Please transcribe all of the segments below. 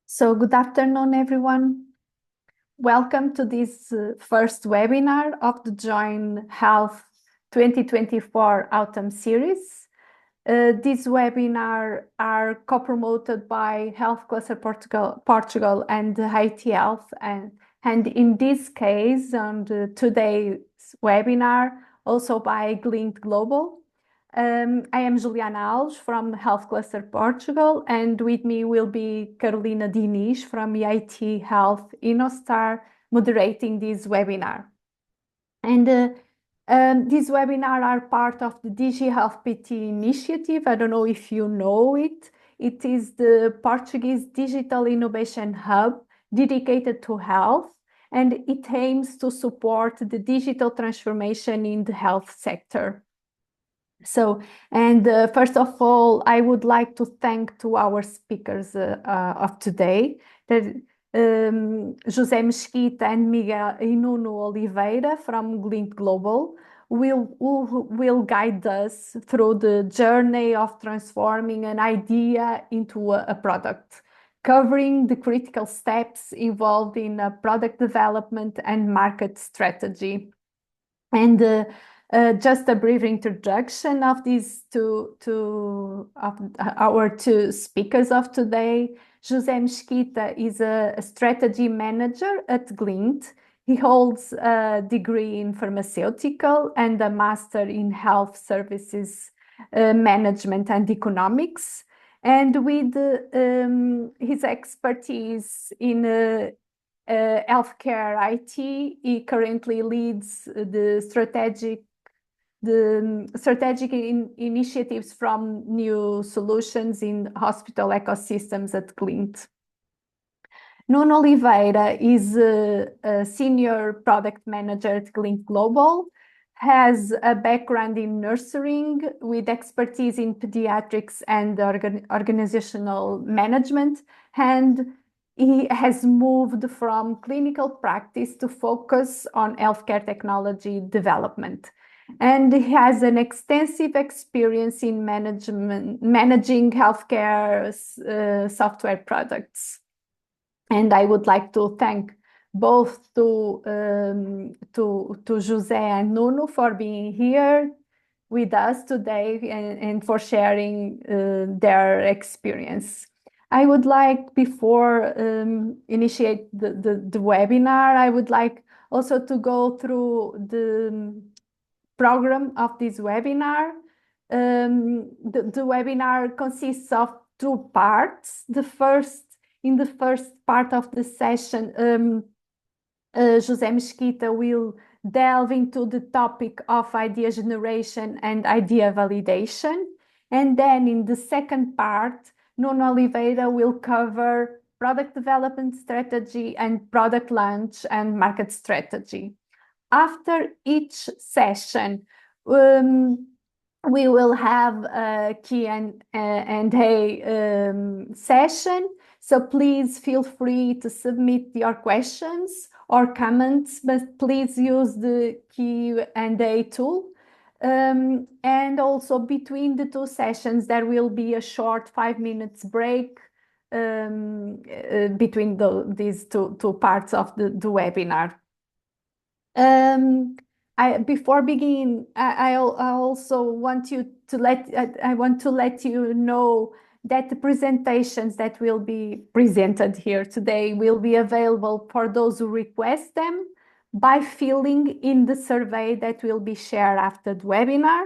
So good afternoon, everyone. Welcome to this first webinar of the JoinHealth 2024 Autumn Series. These webinars are co-promoted by Health Cluster Portugal and Haiti Health. And in this case, on today's webinar, also by Glint Global. I am Juliana Alves from Health Cluster Portugal, and with me will be Carolina Diniz from EIT Health InnoStar moderating this webinar. And these webinars are part of the JoinHealth PT initiative. I don't know if you know it. It is the Portuguese Digital Innovation Hub dedicated to health, and it aims to support the digital transformation in the health sector. So, first of all, I would like to thank to our speakers of today, José Mesquita and Miguel e Nuno Oliveira from Glint Global will guide us through the journey of transforming an idea into a product, covering the critical steps involved in product development and market strategy. And just a brief introduction of these our two speakers of today. José Mesquita is a strategy manager at Glint. He holds a degree in pharmaceutical and a master in health services management and economics. And with his expertise in healthcare IT, he currently leads the strategic initiatives from new solutions in hospital ecosystems at Glint. Nuno Oliveira is a senior product manager at Glint Global, has a background in nursing with expertise in pediatrics and organizational management, and he has moved from clinical practice to focus on healthcare technology development. And he has an extensive experience in managing healthcare software products. And I would like to thank both to José and Nuno for being here with us today and for sharing their experience. I would like, before initiate the webinar, I would like also to go through the program of this webinar. The webinar consists of two parts. In the first part of the session, José Mesquita will delve into the topic of idea generation and idea validation. And then in the second part, Nuno Oliveira will cover product development strategy and product launch and market strategy. After each session, we will have a Q&A session. So please feel free to submit your questions or comments, but please use the Q&A tool. And also between the two sessions, there will be a short 5 minutes break between these two parts of the webinar. Before beginning, I also want to let you know that the presentations that will be presented here today will be available for those who request them by filling in the survey that will be shared after the webinar.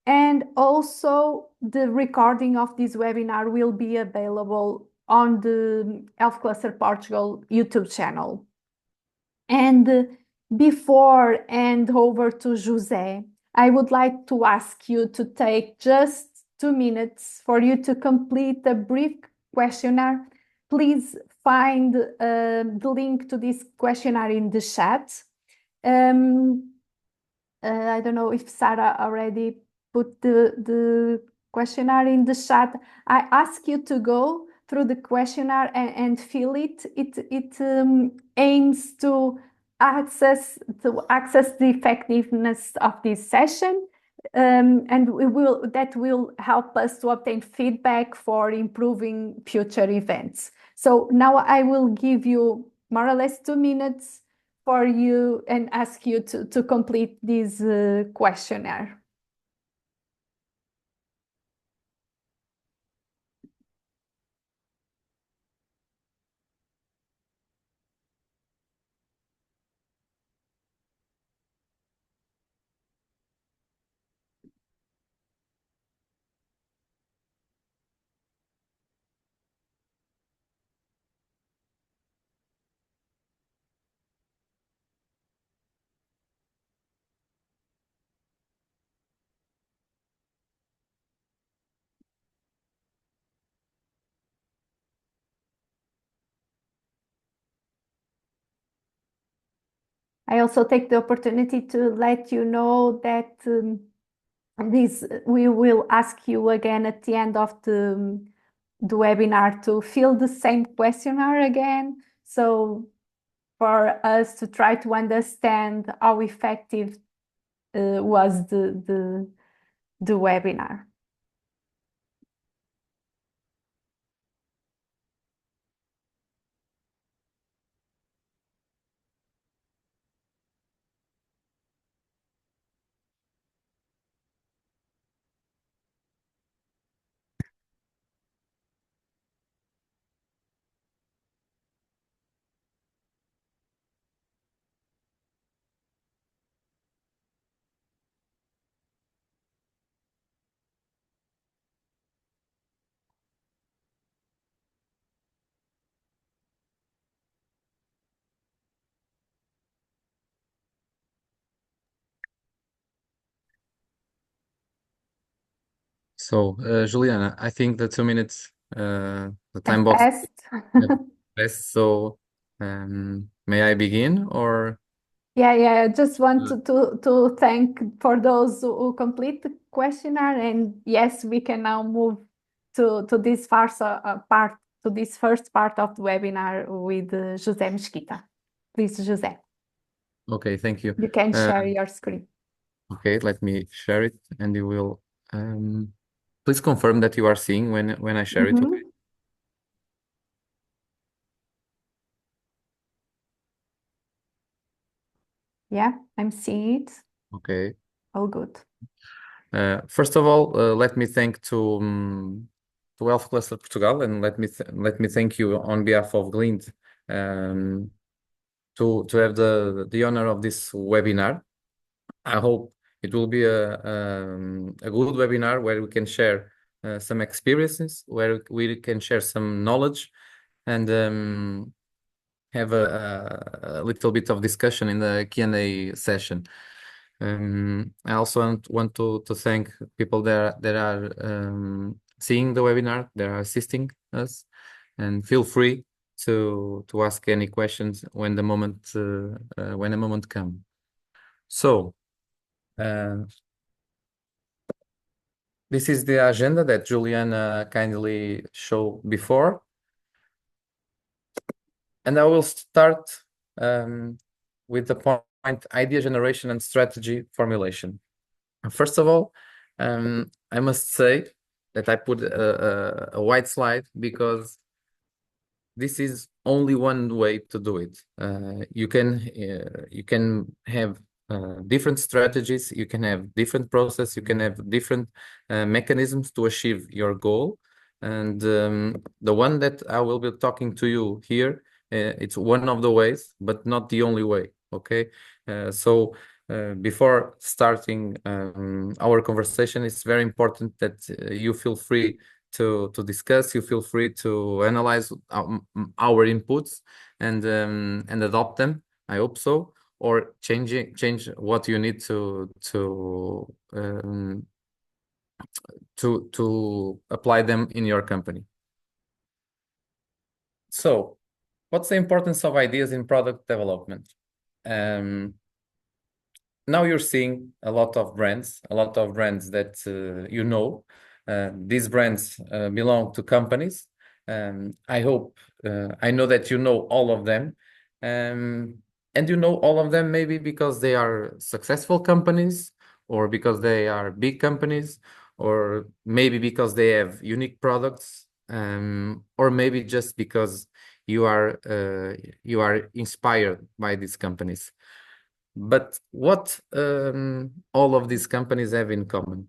And also the recording of this webinar will be available on the Health Cluster Portugal YouTube channel. And before hand over to José, I would like to ask you to take just 2 minutes for you to complete a brief questionnaire. Please find the link to this questionnaire in the chat. I don't know if Sarah already put the questionnaire in the chat. I ask you to go through the questionnaire and fill it. It aims to access the effectiveness of this session, and that will help us to obtain feedback for improving future events. So now I will give you more or less 2 minutes for you and ask you to complete this questionnaire. I also take the opportunity to let you know that this we will ask you again at the end of the webinar to fill the same questionnaire again. So for us to try to understand how effective was the webinar. So, Juliana, I think the 2 minutes, the time Have box passed. have passed. So, may I begin or? Yeah. I just want uh, to thank for those who complete the questionnaire. And yes, we can now move to this part, to this first part of the webinar with José Mesquita. Please, José, Okay, thank you. you can Uh, share your screen. okay, let me share it, and you will please confirm that you are seeing when I share it. Okay. Mhm. Yeah, I'm seeing it. Okay. All good. First of all, let me thank to Health Cluster Portugal, and let me thank you on behalf of Glint um, to have the honor of this webinar. I hope it will be a good webinar where we can share some experiences, where we can share some knowledge, and have a little bit of discussion in the Q&A session. I also want to thank people that are seeing the webinar, that are assisting us, and feel free to ask any questions when the moment comes. So. Uh, This is the agenda that Juliana kindly showed before. And I will start with the point idea generation and strategy formulation. First of all, I must say that I put a white slide because this is only one way to do it. You can have different strategies, you can have different process, you can have different mechanisms to achieve your goal. And the one that I will be talking to you here, it's one of the ways, but not the only way. Okay, so before starting our conversation, it's very important that you feel free to discuss. You feel free to analyze our inputs and adopt them. I hope so, or change what you need to apply them in your company. So, what's the importance of ideas in product development? Um, Now you're seeing a lot of brands that you know. These brands belong to companies. I hope I know that you know all of them, um, and you know all of them maybe because they are successful companies, or because they are big companies, or maybe because they have unique products. or maybe just because you are inspired by these companies. But what all of these companies have in common?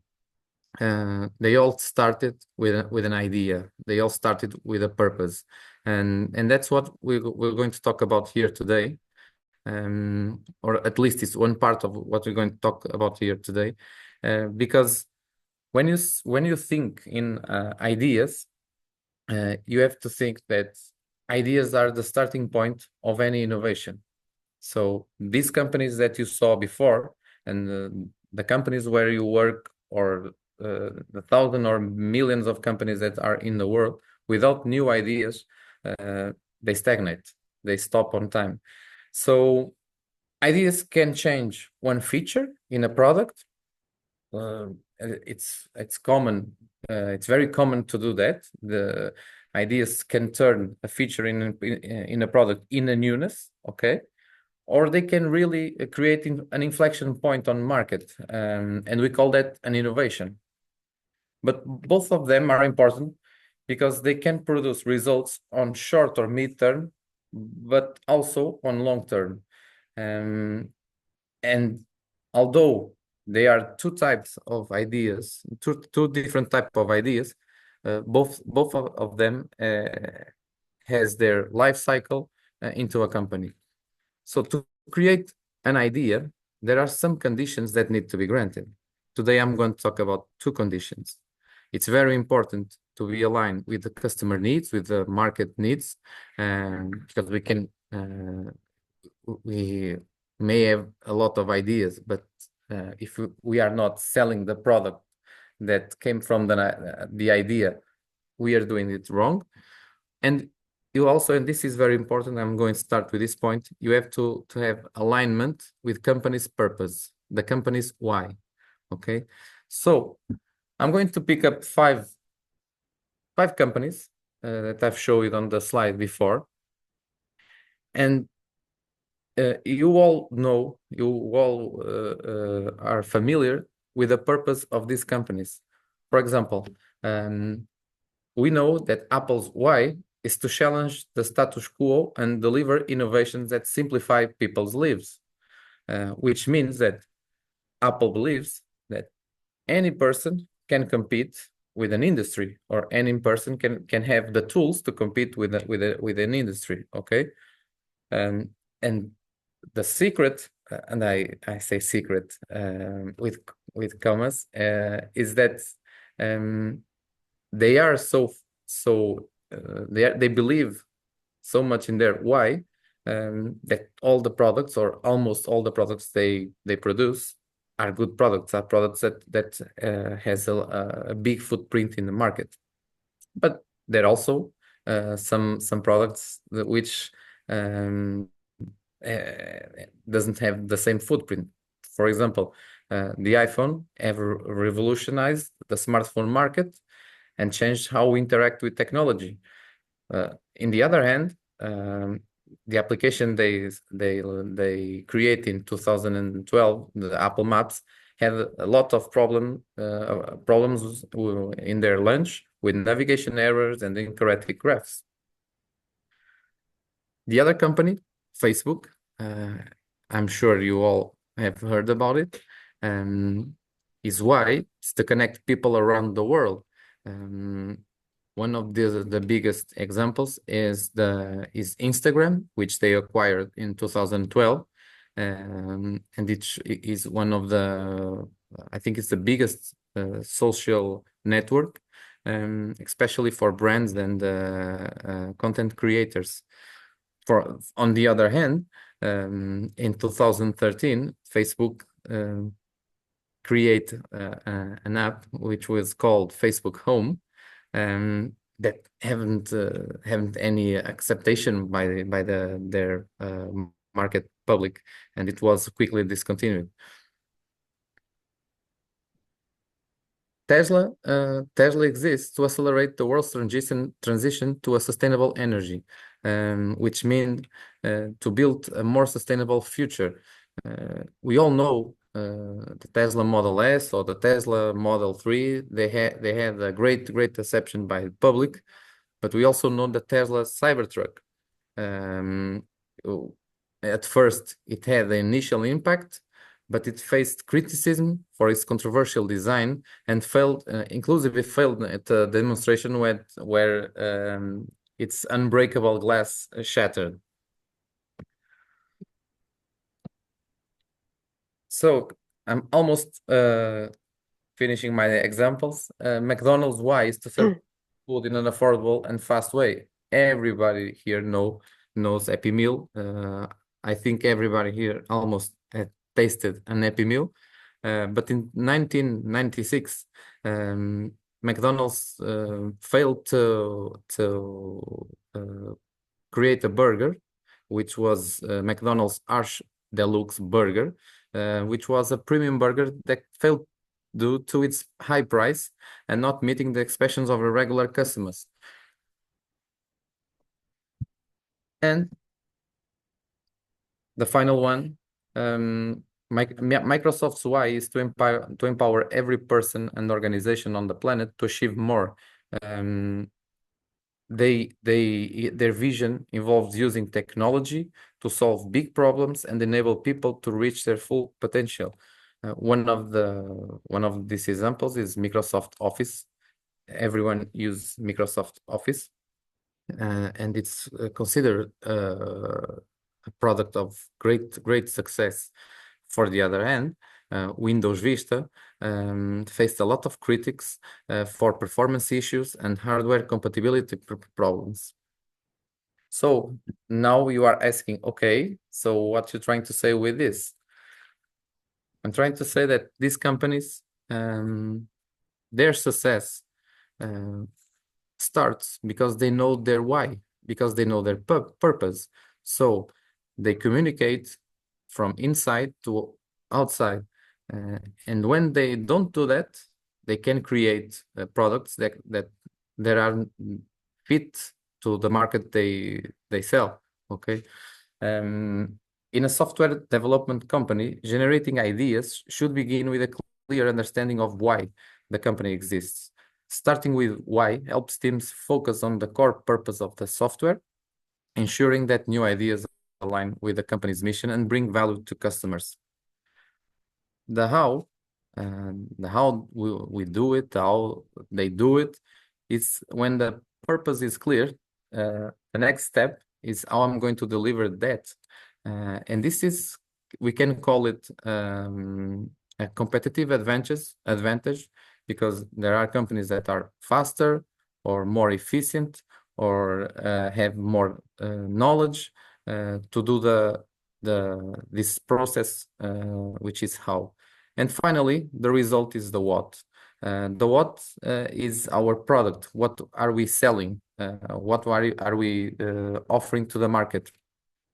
They all started with an idea. They all started with a purpose, and that's what we're going to talk about here today. Or at least it's one part of what we're going to talk about here today, because when you think in ideas, you have to think that ideas are the starting point of any innovation. So these companies that you saw before, and the companies where you work, or the thousand or millions of companies that are in the world, without new ideas, they stagnate. They stop on time. So ideas can change one feature in a product. It's common. It's very common to do that. The ideas can turn a feature in a product in a newness. Okay, or they can really create an inflection point on market, and we call that an innovation. But both of them are important because they can produce results on short or mid-term, but also on long term. And although they are two types of ideas, two different types of ideas, both of them has their life cycle into a company. So to create an idea, there are some conditions that need to be granted. Today, I'm going to talk about two conditions. It's very important to be aligned with the customer needs, with the market needs, because we may have a lot of ideas, but if we are not selling the product that came from the idea, we are doing it wrong. And you also, and this is very important, I'm going to start with this point, you have to have alignment with company's purpose, the company's why. Okay, so I'm going to pick up five companies that I've showed on the slide before, and you all know, you all are familiar with the purpose of these companies. For example, we know that Apple's why is to challenge the status quo and deliver innovations that simplify people's lives, which means that Apple believes that any person can compete with an industry, or any person can have the tools to compete with an industry. Okay, and the secret, and I say secret with commas, is that they are they believe so much in their why, that all the products, or almost all the products they produce, are good products, are products that has a big footprint in the market. But there are also some products which doesn't have the same footprint. For example, the iPhone ever revolutionized the smartphone market and changed how we interact with technology. In the other hand, the application they create in 2012, the Apple Maps, had a lot of problems in their launch, with navigation errors and incorrect graphs. The other company, Facebook, I'm sure you all have heard about it, is why it's to connect people around the world. One of the biggest examples is Instagram, which they acquired in 2012, and it is one of I think it's the biggest social network, especially for brands and content creators. On the other hand, in 2013, Facebook created an app which was called Facebook Home, that haven't any acceptation by their market public, and it was quickly discontinued. Tesla exists to accelerate the world's transition to a sustainable energy, which means to build a more sustainable future. We all know the Tesla Model S or the Tesla Model 3. They had a great reception by the public, but we also know the Tesla Cybertruck. Um, oh, at first, it had the initial impact, but it faced criticism for its controversial design and failed, inclusive it failed at a demonstration where its unbreakable glass shattered. So I'm almost finishing my examples. McDonald's why is to serve food in an affordable and fast way. Everybody here knows Happy Meal. I think everybody here almost had tasted an Happy Meal. But in 1996, McDonald's failed to create a burger, which was McDonald's Arch Deluxe Burger, which was a premium burger that failed due to its high price and not meeting the expectations of the regular customers. And the final one, Microsoft's why is to empower every person and organization on the planet to achieve more. Their vision involves using technology to solve big problems and enable people to reach their full potential. One of these examples is Microsoft Office. Everyone use Microsoft Office, and it's considered a product of great success. For the other hand, Windows Vista faced a lot of critics for performance issues and hardware compatibility problems. So now you are asking, okay, so what you're trying to say with this? I'm trying to say that these companies, their success starts because they know their why, because they know their purpose. So they communicate from inside to outside. And when they don't do that, they can create products that are fit to the market they sell. Okay. In a software development company, generating ideas should begin with a clear understanding of why the company exists. Starting with why helps teams focus on the core purpose of the software, ensuring that new ideas align with the company's mission and bring value to customers. The how we do it, how they do it, is when the purpose is clear. The next step is how I'm going to deliver that. And we can call it a competitive advantage because there are companies that are faster or more efficient or have more knowledge to do this process, which is how. And finally, the result is the what. The what is our product. What are we selling? What are we offering to the market?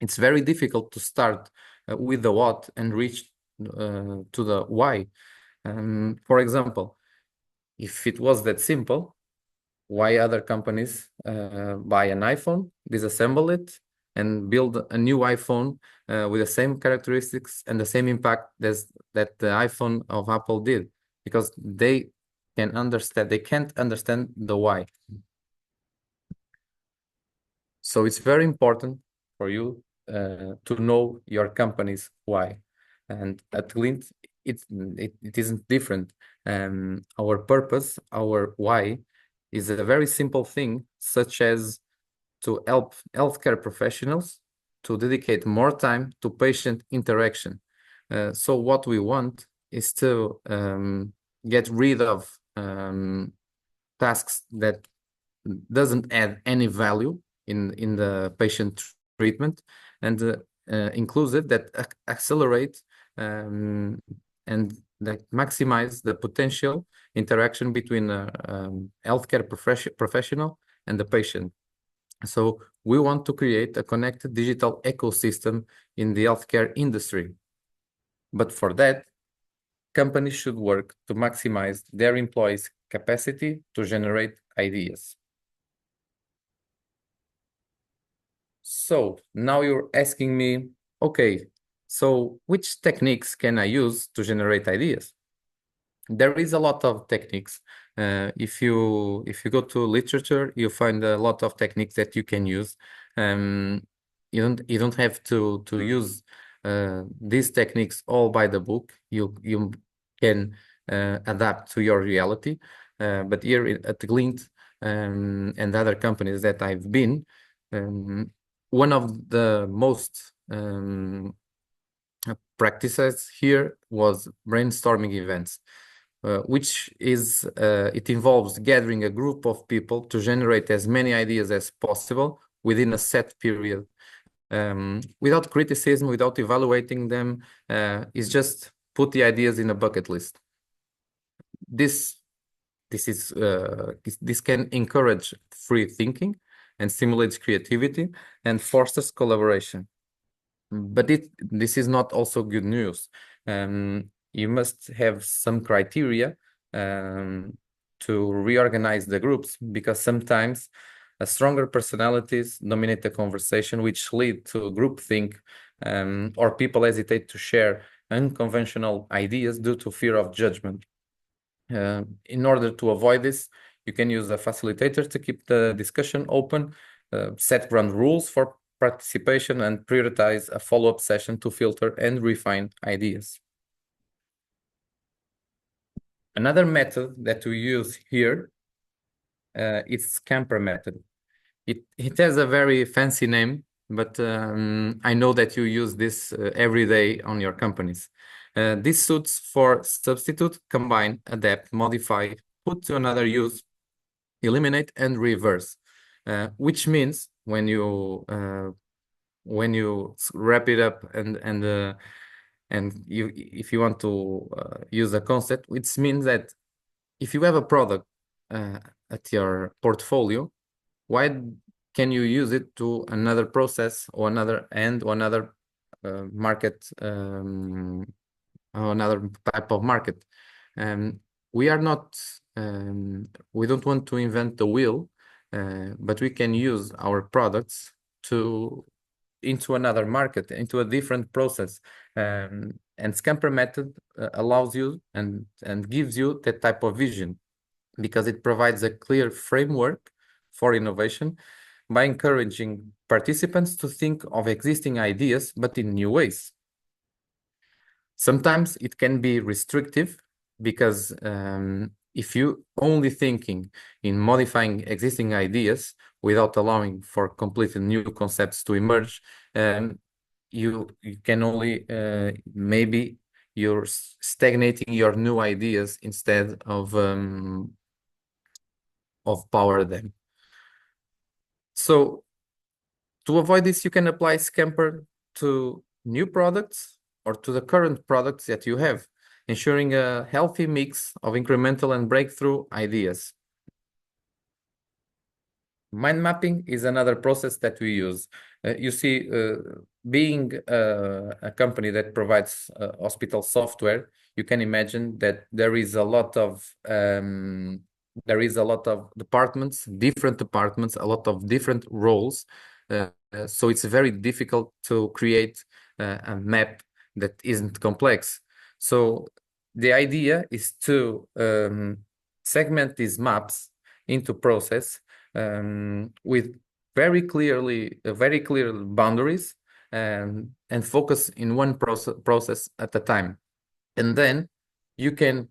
It's very difficult to start with the what and reach to the why. For example, if it was that simple, why other companies buy an iPhone, disassemble it, and build a new iPhone with the same characteristics and the same impact that the iPhone of Apple did? Because they can't understand the why. So it's very important for you to know your company's why. And at Glint, it isn't different. Our purpose, our why, is a very simple thing, such as to help healthcare professionals to dedicate more time to patient interaction. So what we want is to get rid of tasks that doesn't add any value in the patient treatment, and inclusive that accelerate and that maximize the potential interaction between a healthcare professional and the patient. So we want to create a connected digital ecosystem in the healthcare industry. But for that, companies should work to maximize their employees' capacity to generate ideas. So now you're asking me, okay, so which techniques can I use to generate ideas? There is a lot of techniques. If you go to literature, you find a lot of techniques that you can use. Um, you don't have to use these techniques all by the book. You can adapt to your reality. But here at Glint and other companies that I've been, one of the most practices here was brainstorming events, which is it involves gathering a group of people to generate as many ideas as possible within a set period, without criticism, without evaluating them. It's just put the ideas in a bucket list. This this can encourage free thinking and stimulates creativity and fosters collaboration. But this is not also good news. You must have some criteria to reorganize the groups, because sometimes stronger personalities dominate the conversation, which lead to groupthink, or people hesitate to share unconventional ideas due to fear of judgment. In order to avoid this, you can use a facilitator to keep the discussion open, set ground rules for participation, and prioritize a follow-up session to filter and refine ideas. Another method that we use here is Scamper method. It has a very fancy name, but I know that you use this every day on your companies. This suits for substitute, combine, adapt, modify, put to another use, eliminate, and reverse, which means when you wrap it up and if you want to use a concept, which means that if you have a product at your portfolio, why can you use it to another process or another market, or another type of market? We are not we don't want to invent the wheel, but we can use our products into another market, into a different process. And Scamper method allows you and gives you that type of vision, because it provides a clear framework for innovation by encouraging participants to think of existing ideas, but in new ways. Sometimes it can be restrictive, because if you only thinking in modifying existing ideas without allowing for completely new concepts to emerge, you can only maybe you're stagnating your new ideas instead of power them. So to avoid this, you can apply Scamper to new products or to the current products that you have, ensuring a healthy mix of incremental and breakthrough ideas. Mind mapping is another process that we use. You see, being a company that provides hospital software, you can imagine that there is a lot of departments, different departments, a lot of different roles. So it's very difficult to create a map that isn't complex. So the idea is to segment these maps into process with very clear boundaries, and focus in one process at a time. And then you can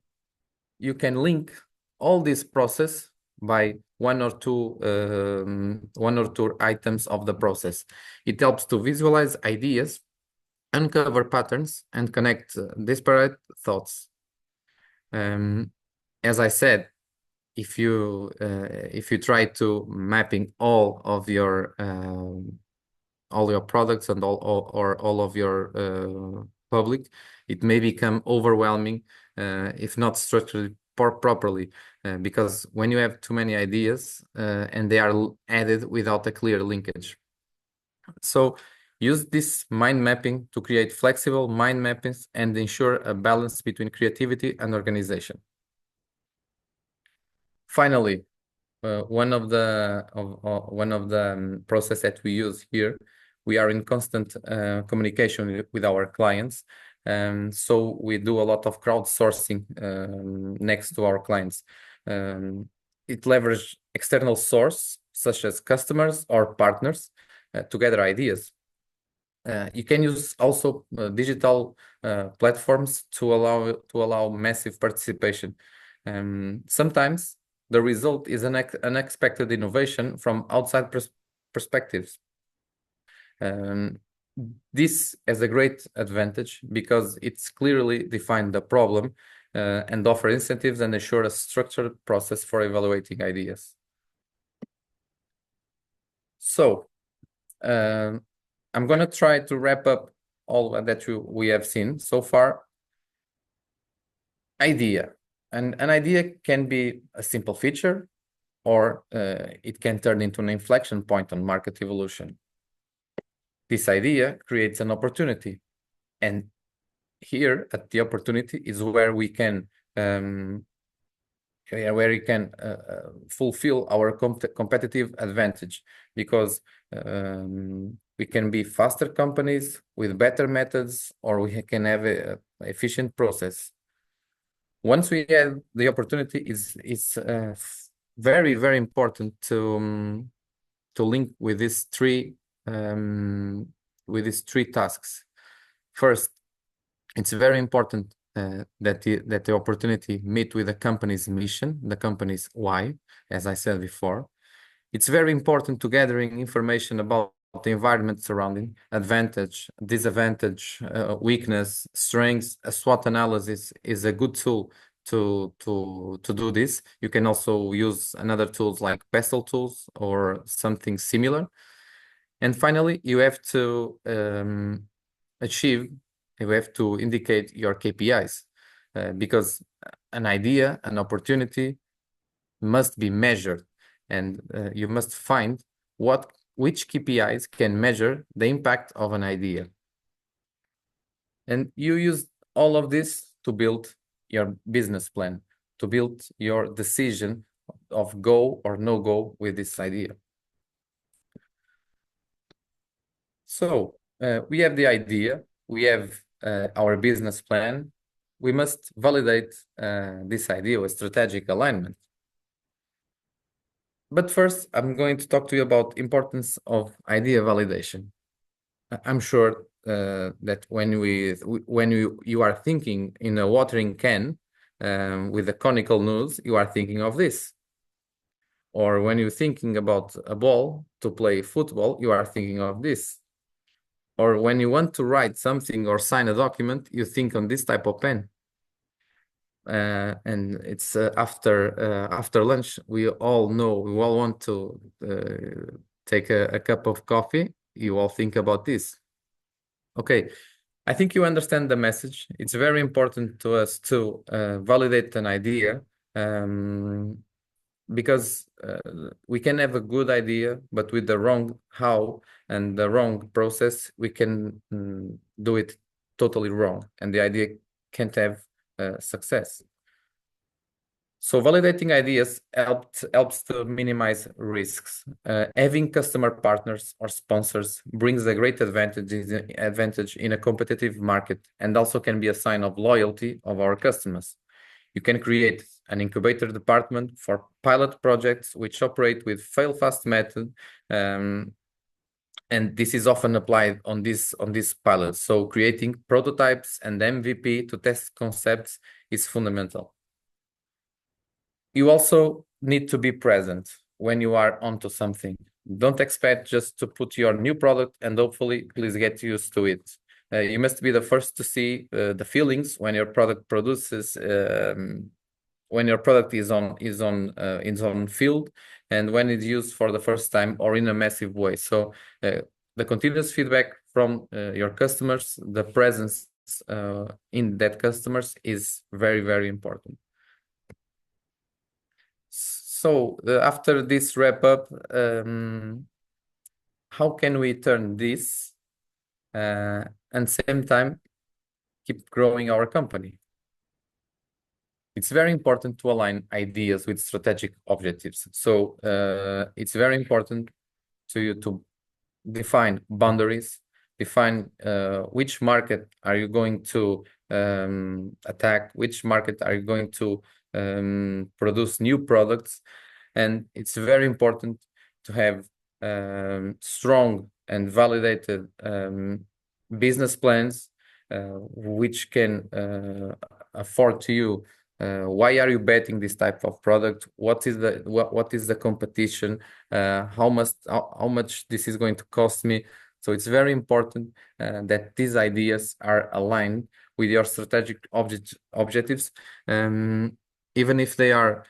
link all this process by one or two items of the process. It helps to visualize ideas, uncover patterns, and connect disparate thoughts. As I said, if you try to mapping all your products and all of your public, it may become overwhelming if not structured properly, because when you have too many ideas and they are added without a clear linkage. So use this mind mapping to create flexible mind mappings and ensure a balance between creativity and organization. Finally, one of the process that we use here, we are in constant communication with our clients, So we do a lot of crowdsourcing next to our clients. It leverages external source such as customers or partners to gather ideas. You can use also digital platforms to allow massive participation. Sometimes the result is an unexpected innovation from outside perspectives. This has a great advantage because it's clearly defined the problem and offer incentives and ensure a structured process for evaluating ideas. So I'm going to try to wrap up all that we have seen so far. Idea. An idea can be a simple feature, or it can turn into an inflection point on market evolution. This idea creates an opportunity, and here at the opportunity is where we can fulfill our competitive advantage, because we can be faster companies with better methods, or we can have a efficient process. Once we have the opportunity, it's very, very important to link with these three tasks. First, it's very important that the opportunity meet with the company's mission, the company's why, as I said before. It's very important to gathering information about the environment surrounding, advantage, disadvantage, weakness, strengths. A SWOT analysis is a good tool to do this. You can also use another tools like PESTLE tools or something similar. And finally, you have to indicate your KPIs, because an idea, an opportunity must be measured, and you must find which KPIs can measure the impact of an idea. And you use all of this to build your business plan, to build your decision of go or no go with this idea. So we have the idea, we have our business plan. We must validate this idea with strategic alignment. But first, I'm going to talk to you about importance of idea validation. I'm sure that when you are thinking in a watering can with a conical nose, you are thinking of this. Or when you're thinking about a ball to play football, you are thinking of this. Or when you want to write something or sign a document, you think on this type of pen. And it's after lunch. We all want to take a cup of coffee. You all think about this. Okay, I think you understand the message. It's very important to us to validate an idea, because we can have a good idea, but with the wrong how and the wrong process, we can do it totally wrong, and the idea can't have success. So validating ideas helps to minimize risks. Having customer partners or sponsors brings a great advantage in a competitive market, and also can be a sign of loyalty of our customers. You can create an incubator department for pilot projects which operate with fail-fast method, and this is often applied on this pilot. So creating prototypes and MVP to test concepts is fundamental. You also need to be present when you are onto something. Don't expect just to put your new product and hopefully please get used to it. You must be the first to see the feelings when your product produces, when your product is on field, and when it's used for the first time or in a massive way. So the continuous feedback from your customers, the presence in that customers is very, very important. So after this wrap up, how can we turn this and same time keep growing our company? It's very important to align ideas with strategic objectives. So it's very important to you to define boundaries, define which market are you going to attack, which market are you going to produce new products. And it's very important to have strong and validated business plans which can afford to you why are you betting this type of product, what is the competition, how much this is going to cost me. So it's very important that these ideas are aligned with your strategic objectives, even if they are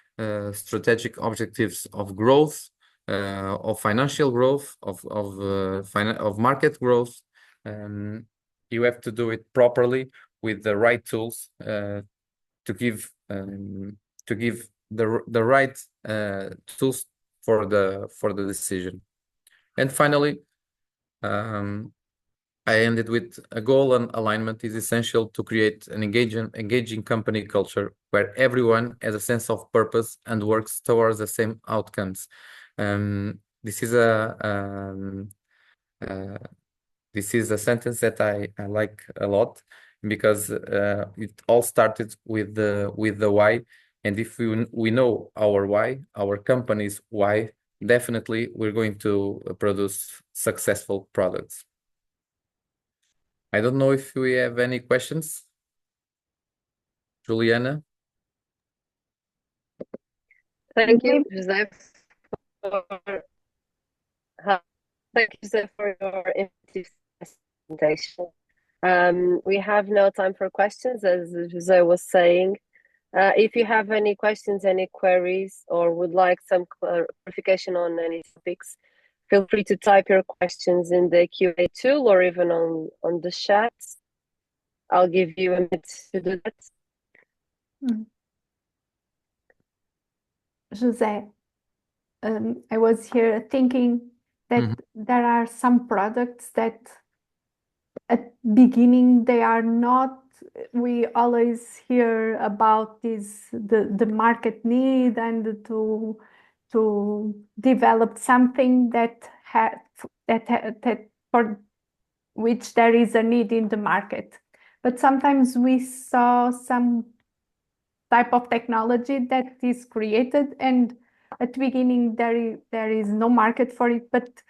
strategic objectives of growth, of financial growth, of market growth. You have to do it properly with the right tools to give the right tools for the decision. And finally, I ended with a goal and alignment is essential to create an engaging company culture where everyone has a sense of purpose and works towards the same outcomes. This is a sentence that I like a lot because it all started with the why. And if we know our why, our company's why, definitely we're going to produce successful products. I don't know if we have any questions. Juliana? Thank you, José, for thank you, José, for your informative presentation. We have no time for questions, as José was saying. If you have any questions, any queries, or would like some clarification on any topics, feel free to type your questions in the Q&A tool or even on the chat. I'll give you a minute to do that. José, I was here thinking that there are some products that at beginning they are not, we always hear about the market need and to develop something that for which there is a need in the market. But sometimes we saw some type of technology that is created and at the beginning there is no market for it, but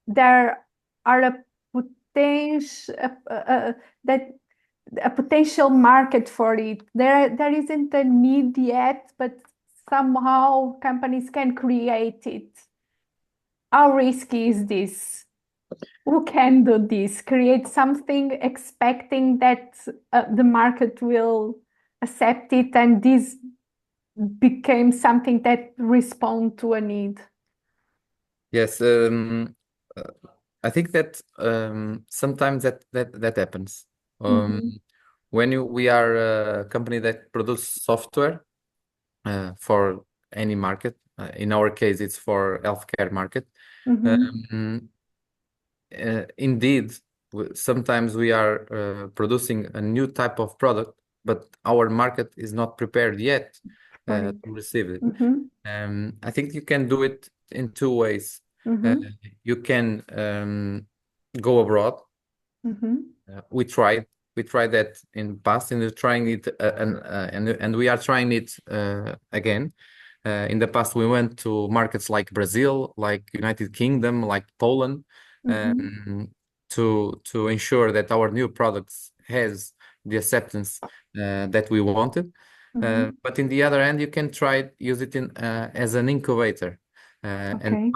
there are a potential market for it. There isn't a need yet, but somehow companies can create it. How risky is this? Who can do this? Create something expecting that the market will accept it and this became something that respond to a need. Yes, I think that sometimes that happens. When we are a company that produces software for any market, in our case, it's for healthcare market. Indeed, sometimes we are producing a new type of product, but our market is not prepared yet to receive it. I think you can do it in two ways. You can go abroad. We tried that in the past, and we're trying it, and we are trying it again. In the past, we went to markets like Brazil, like United Kingdom, like Poland, to ensure that our new products has the acceptance that we wanted. But in the other end, you can use it as an incubator. And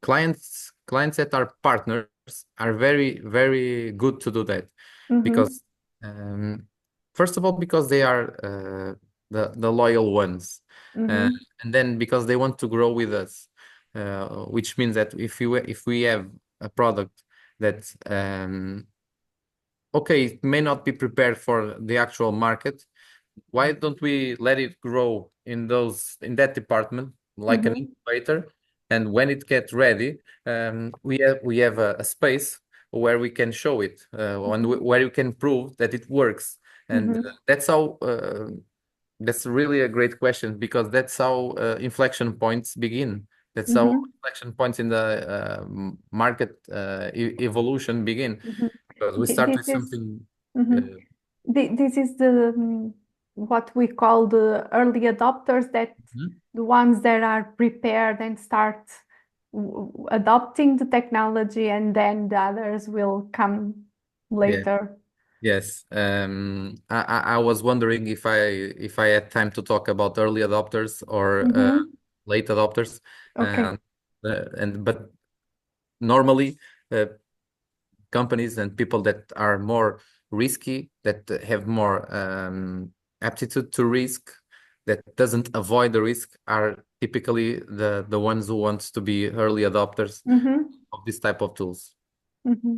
clients that are partners are very, very good to do that because first of all, because they are the loyal ones, and then because they want to grow with us, which means that if we have a product that okay, it may not be prepared for the actual market, why don't we let it grow in that department like an incubator, and when it gets ready, we have a space where we can show it, where you can prove that it works. And that's how that's really a great question, because that's how inflection points begin. That's how Mm-hmm. inflection points in the market evolution begin. Mm-hmm. Because we start with This is something. mhm. Uh, This is the what we call the early adopters, that Mhm. the ones that are prepared and start adopting the technology, and then the others will come Yeah. later. Yes. I was wondering if I had time to talk about early adopters or Mm-hmm. late adopters, Okay. and but normally uh, companies and people that are more risky, that have more aptitude to risk, that doesn't avoid the risk, are typically the ones who want to be early adopters Mm-hmm. of this type of tools. Mm-hmm.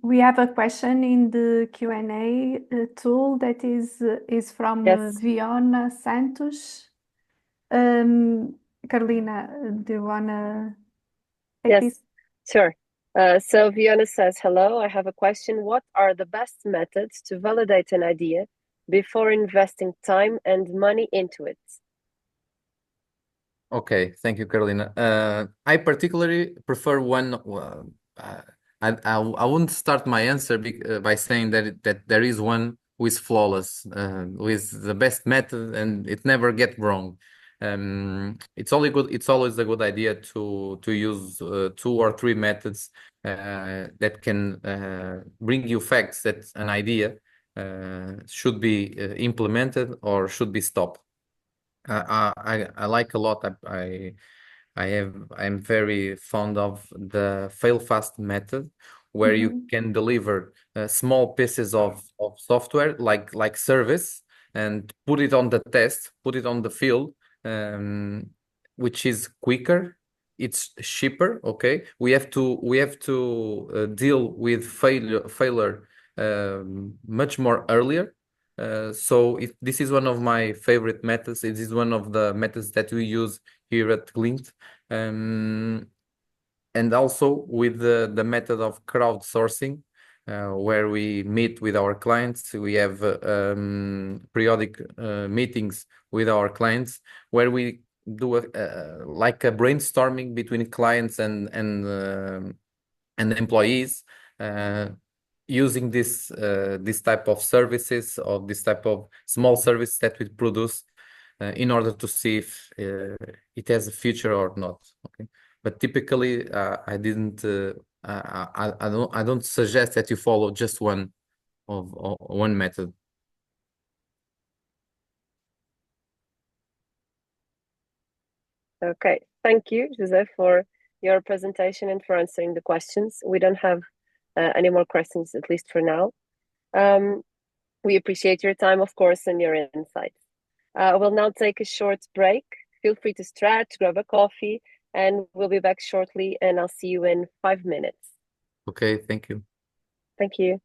We have a question in the Q&A tool that is from Yes, Viona Santos. Carolina, do you wanna take yes, this? sure. So Fiona says, hello, I have a question. What are the best methods to validate an idea before investing time and money into it? Okay, thank you, Carolina. I particularly prefer one. I wouldn't start my answer by saying that there is one who is flawless, with the best method, and it never get wrong. It's only good. It's always a good idea to use two or three methods that can bring you facts that an idea should be implemented or should be stopped. I like a lot. I'm very fond of the fail fast method, where you Mhm, can deliver small pieces of software like service, and put it on the test, put it on the field, um, which is quicker. It's cheaper. Okay, we have to deal with failure much more earlier. This is one of my favorite methods. It is one of the methods that we use here at Glint. Um, and also with the method of crowdsourcing, where we meet with our clients. We have periodic meetings with our clients, where we do like a brainstorming between clients and employees, uh, using this type of services, or this type of small service that we produce, in order to see if it has a future or not. Okay, but typically I didn't. I don't suggest that you follow just of one method. Okay, thank you, Jose, for your presentation and for answering the questions. We don't have any more questions, at least for now. Um, we appreciate your time, of course, and your insights. We'll now take a short break. Feel free to stretch, grab a coffee, and we'll be back shortly. And I'll see you in 5 minutes. Okay, thank you. Thank you.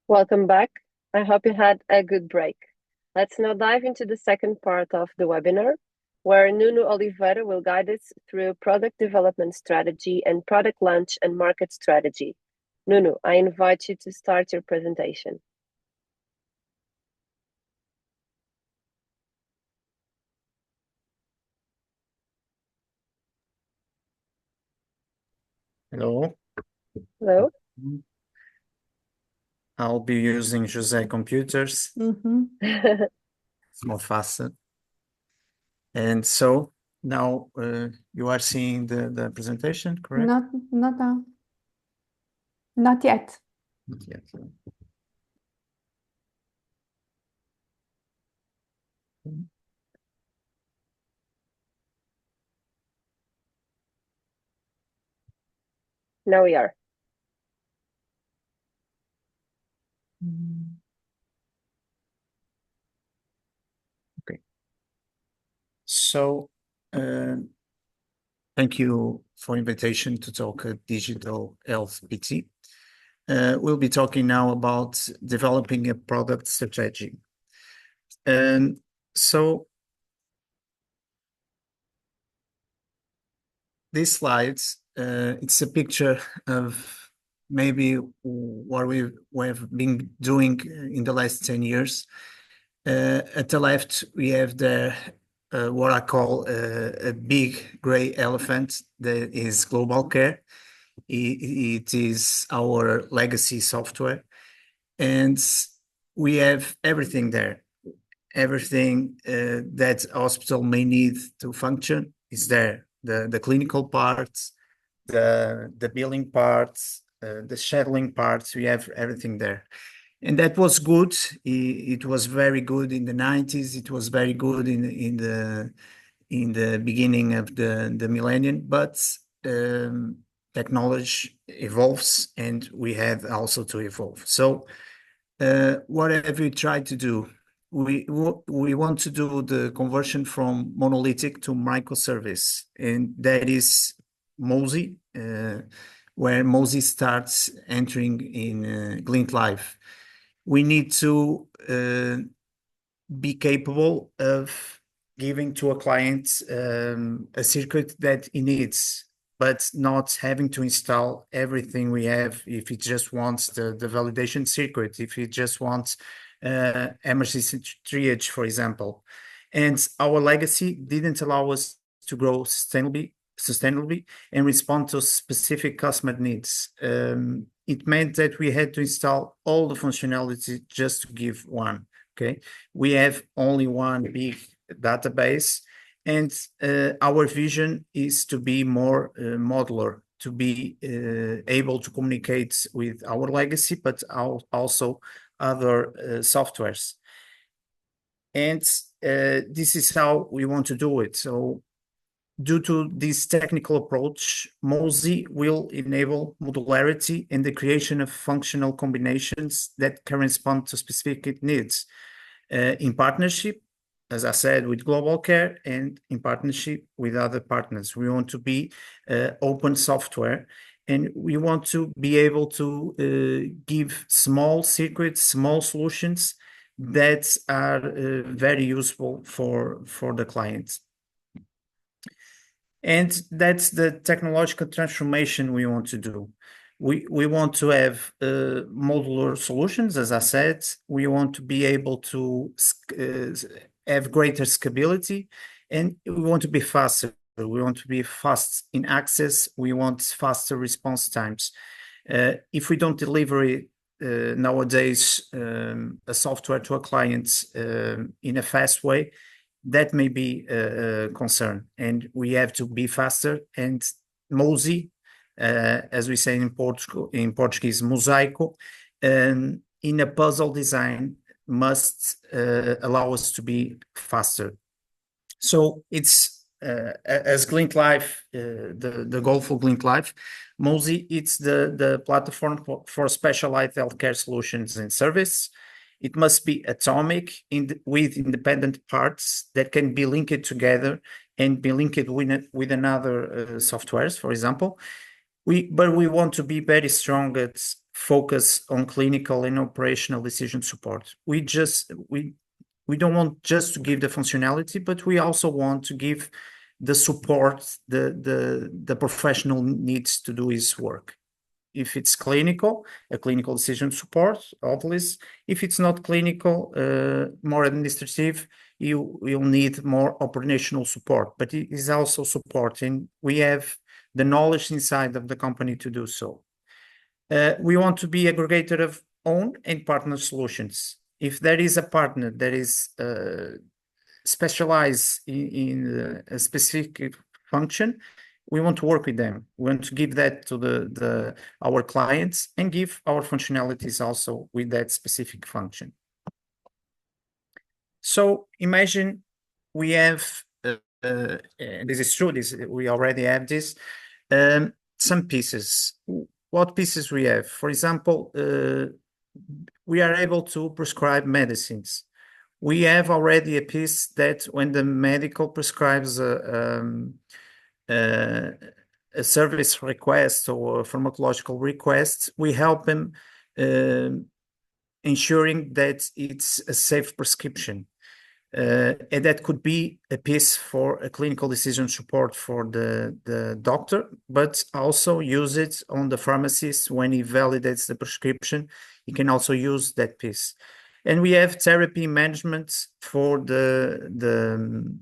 Welcome back. I hope you had a good break. Let's now dive into the second part of the webinar, where Nuno Oliveira will guide us through product development strategy and product launch and market strategy. Nuno, I invite you to start your presentation. Hello. Hello. I'll be using Jose computers. It's more faster. And so now you are seeing the presentation, correct? Not now. Not yet. Not yet. Now we are. Okay. So thank you for invitation to talk at Digital Health PT. We'll be talking now about developing a product strategy. So these slides, it's a picture of maybe what we've been doing in the last 10 years. At the left, we have what I call a big gray elephant that is Global Care. It is our legacy software, and we have everything there. Everything that a hospital may need to function is there. The clinical parts, the billing parts, the scheduling parts, we have everything there. And that was good. It was very good in the 90s. It was very good in the beginning of the millennium, but technology evolves and we had also to evolve. So what have we tried to do? We want to do the conversion from monolithic to microservice, and that is Mozy, where Mozy starts entering in Glint Live. We need to be capable of giving to a client a circuit that he needs, but not having to install everything we have if he just wants the validation circuit, if he just wants emergency triage, for example. And our legacy didn't allow us to grow sustainably and respond to specific customer needs. It meant that we had to install all the functionality just to give one. Okay, we have only one big database, and our vision is to be more modular, to be able to communicate with our legacy, but also other softwares. And this is how we want to do it. So due to this technical approach, Mozy will enable modularity and the creation of functional combinations that can respond to specific needs in partnership, as I said, with Global Care and in partnership with other partners. We want to be open software, and we want to be able to give small secrets, small solutions that are very useful for the clients. And that's the technological transformation we want to do. We want to have modular solutions, as I said. We want to be able to have greater scalability, and we want to be faster. We want to be fast in access. We want faster response times. If we don't deliver it nowadays, a software to a client in a fast way, that may be a concern, and we have to be faster. And Mozy, as we say in Portuguese, mosaico, in a puzzle design must allow us to be faster. So it's as Glint Live, the goal for Glint Live, Mozy, it's the platform for specialized healthcare solutions and service. It must be atomic with independent parts that can be linked together and be linked with another softwares, for example. But we want to be very strong at focus on clinical and operational decision support. We don't want just to give the functionality, but we also want to give the support the professional needs to do his work. If it's clinical, a clinical decision support, obviously. If it's not clinical, more administrative, you'll need more operational support, but it is also support, and we have the knowledge inside of the company to do so. We want to be aggregator of own and partner solutions. If there is a partner that is specialized in a specific function, we want to work with them. We want to give that to our clients and give our functionalities also with that specific function. So imagine we have, this is true, we already have this, some pieces. What pieces we have? For example, we are able to prescribe medicines. We have already a piece that when the medical prescribes a service request or a pharmacological request, we help them ensuring that it's a safe prescription. And that could be a piece for a clinical decision support for the doctor, but also use it on the pharmacist when he validates the prescription. He can also use that piece. And we have therapy management for the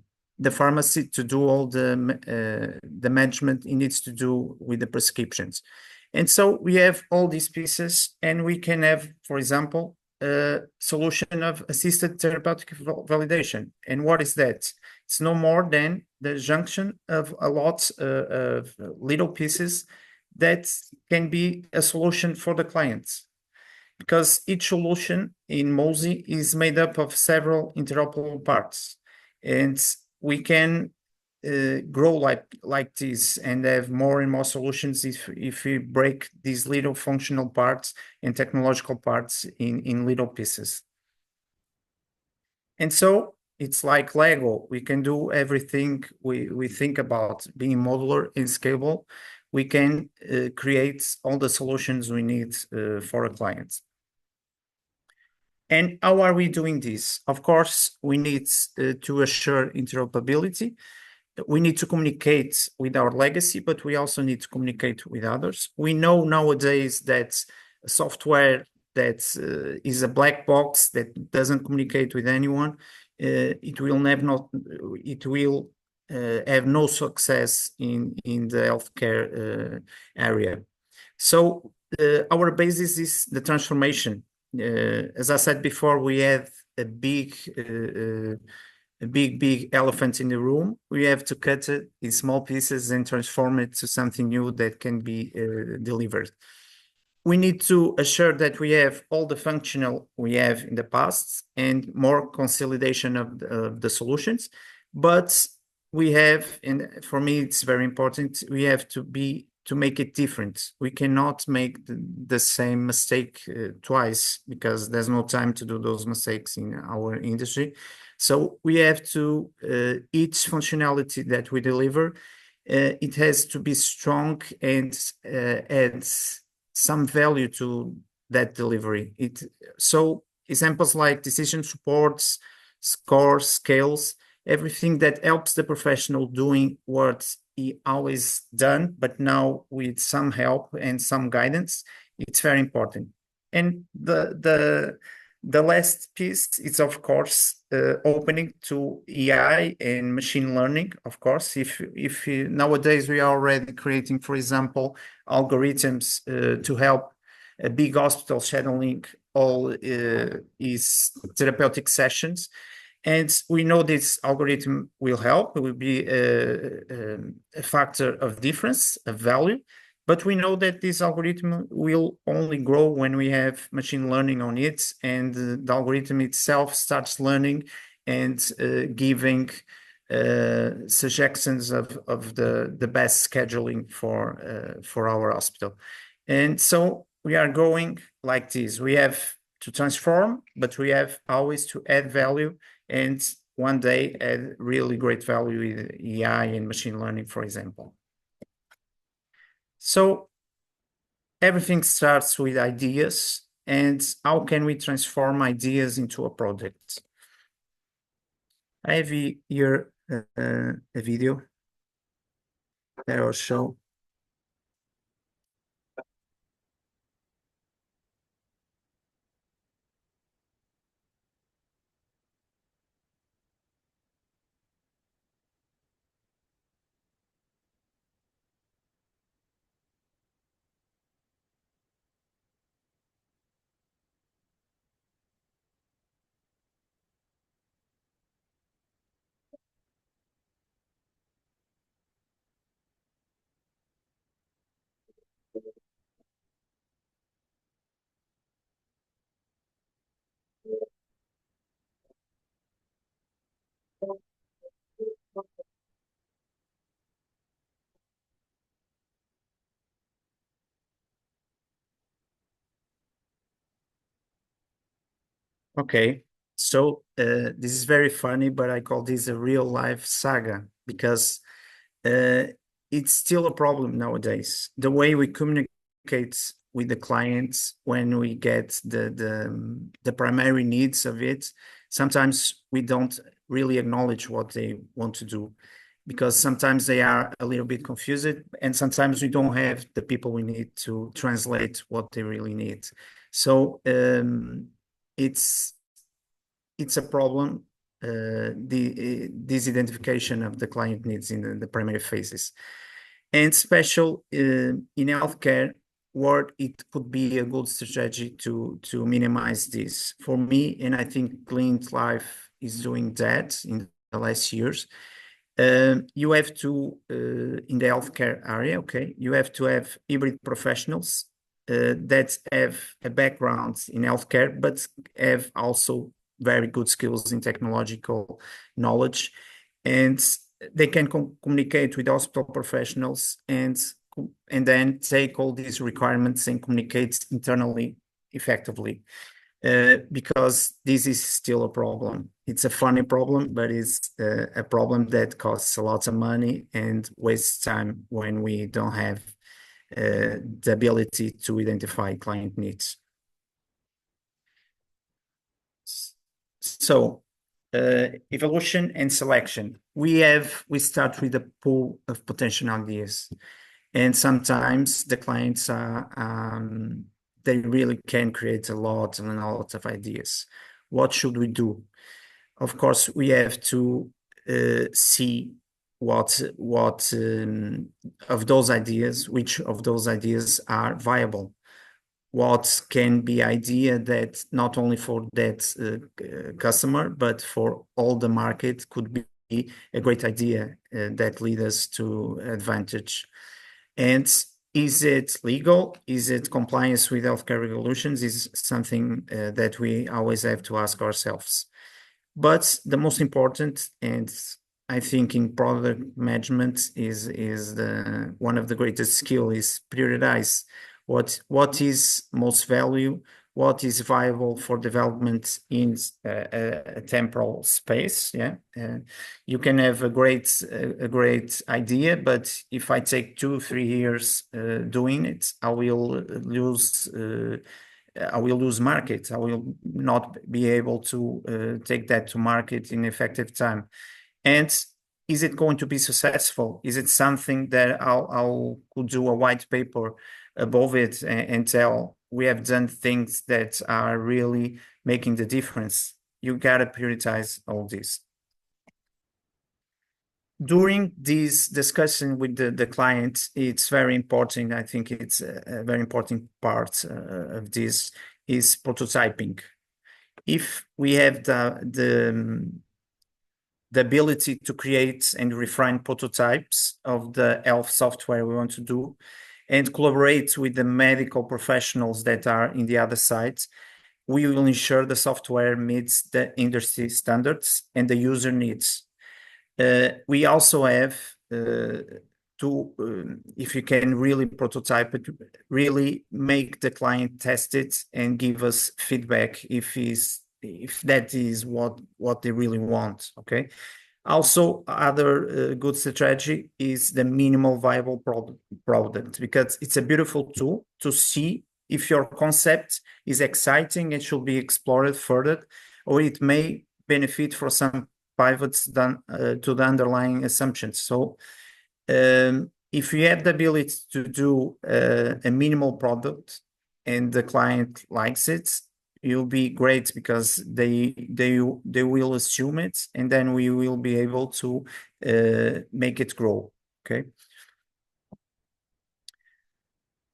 pharmacy to do all the management he needs to do with the prescriptions. And so we have all these pieces, and we can have, for example, a solution of assisted therapeutic validation. And what is that? It's no more than the junction of a lot of little pieces that can be a solution for the clients. Because each solution in Mozy is made up of several interoperable parts. And we can grow like this and have more and more solutions if we break these little functional parts and technological parts in little pieces. And so it's like Lego. We can do everything we think about being modular and scalable. We can create all the solutions we need for our clients. And how are we doing this? Of course, we need to assure interoperability. We need to communicate with our legacy, but we also need to communicate with others. We know nowadays that software that is a black box that doesn't communicate with anyone, it will have no success in the healthcare area. So our basis is the transformation. As I said before, we have a big elephant in the room. We have to cut it in small pieces and transform it to something new that can be delivered. We need to assure that we have all the functional we have in the past and more consolidation of the solutions. But we have, and for me it's very important, we have to make it different. We cannot make the same mistake twice, because there's no time to do those mistakes in our industry. So we have to, each functionality that we deliver, it has to be strong and add some value to that delivery. So examples like decision supports, scores, scales, everything that helps the professional doing what he always done, but now with some help and some guidance, it's very important. And the last piece is, of course, opening to AI and machine learning. Of course, if nowadays we are already creating, for example, algorithms to help a big hospital scheduling all his therapeutic sessions. And we know this algorithm will help. It will be a factor of difference, of value. But we know that this algorithm will only grow when we have machine learning on it, and the algorithm itself starts learning and giving suggestions of the best scheduling for our hospital. And so we are going like this. We have to transform, but we have always to add value, and one day add really great value with AI and machine learning, for example. So everything starts with ideas, and how can we transform ideas into a product? I have here a video that will show. Okay, so this is very funny, but I call this a real life saga because uh, it's still a problem nowadays. The way we communicate with the clients when we get the primary needs of it, sometimes we don't really acknowledge what they want to do because sometimes they are a little bit confused and sometimes we don't have the people we need to translate what they really need. So it's it's a problem, this identification of the client needs in the primary phases. And special in healthcare, where it could be a good strategy to minimize this. For me, and I think Client Life is doing that in the last years, you have to, in the healthcare area, okay, you have to have hybrid professionals that have a background in healthcare, but have also very good skills in technological knowledge. And they can communicate with hospital professionals and then take all these requirements and communicate internally effectively. Because this is still a problem. It's a funny problem, but it's a problem that costs a lot of money and wastes time when we don't have the ability to identify client needs. So, evaluation and selection. We start with a pool of potential ideas, and sometimes the clients are they really can create a lot and a lot of ideas. What should we do? Of course, we have to see what of those ideas, which of those ideas are viable. What can be idea that not only for that customer, but for all the market could be a great idea that lead us to advantage. And is it legal? Is it compliance with healthcare regulations? Is something that we always have to ask ourselves. But the most important, and I think in product management is the one of the greatest skill is prioritize what is most value, what is viable for development in a temporal space. Yeah, you can have a great idea, but if I take 2-3 years doing it, I will lose. I will lose market. I will not be able to take that to market in effective time. And is it going to be successful? Is it something that I could do a white paper above it and tell we have done things that are really making the difference? You gotta prioritize all this. During this discussion with the client, it's very important. I think it's a very important part of this is prototyping. If we have the ability to create and refine prototypes of the health software we want to do and collaborate with the medical professionals that are in the other side, we will ensure the software meets the industry standards and the user needs. We also have if you can really prototype it, really make the client test it and give us feedback if that is what they really want. Okay. Also, other good strategy is the minimal viable product because it's a beautiful tool. to see if your concept is exciting and should be explored further, or it may benefit for some pivots done to the underlying assumptions. So if you have the ability to do a minimal product and the client likes it, you'll be great because they will assume it, and then we will be able to make it grow. Okay.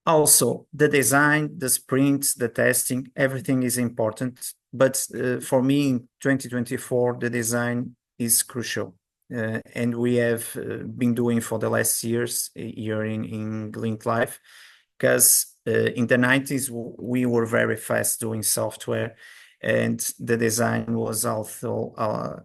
Also, the design, the sprints, the testing, everything is important. But for me, in 2024, the design is crucial. And we have been doing for the last years here in Link Life, because in the 90s, we were very fast doing software, and the design was also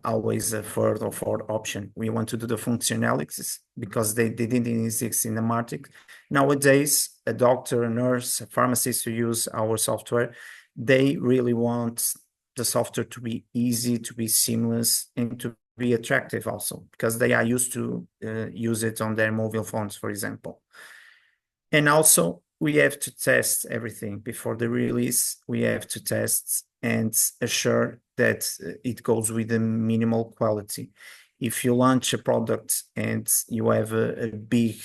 always a third or fourth option. We want to do the functionalities because they didn't exist in the market. Nowadays, a doctor, a nurse, a pharmacist who use our software, they really want the software to be easy, to be seamless, and to be attractive also, because they are used to use it on their mobile phones, for example. And also, we have to test everything before the release. We have to test and assure that it goes with a minimal quality. If you launch a product and you have a big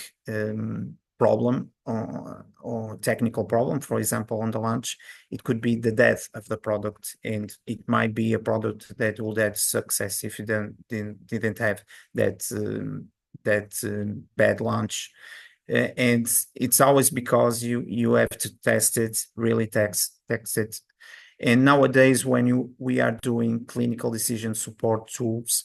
problem or technical problem, for example, on the launch, it could be the death of the product, and it might be a product that would have success if you didn't have that bad launch. And it's always because you have to test it, really test it. And nowadays, when we are doing clinical decision support tools,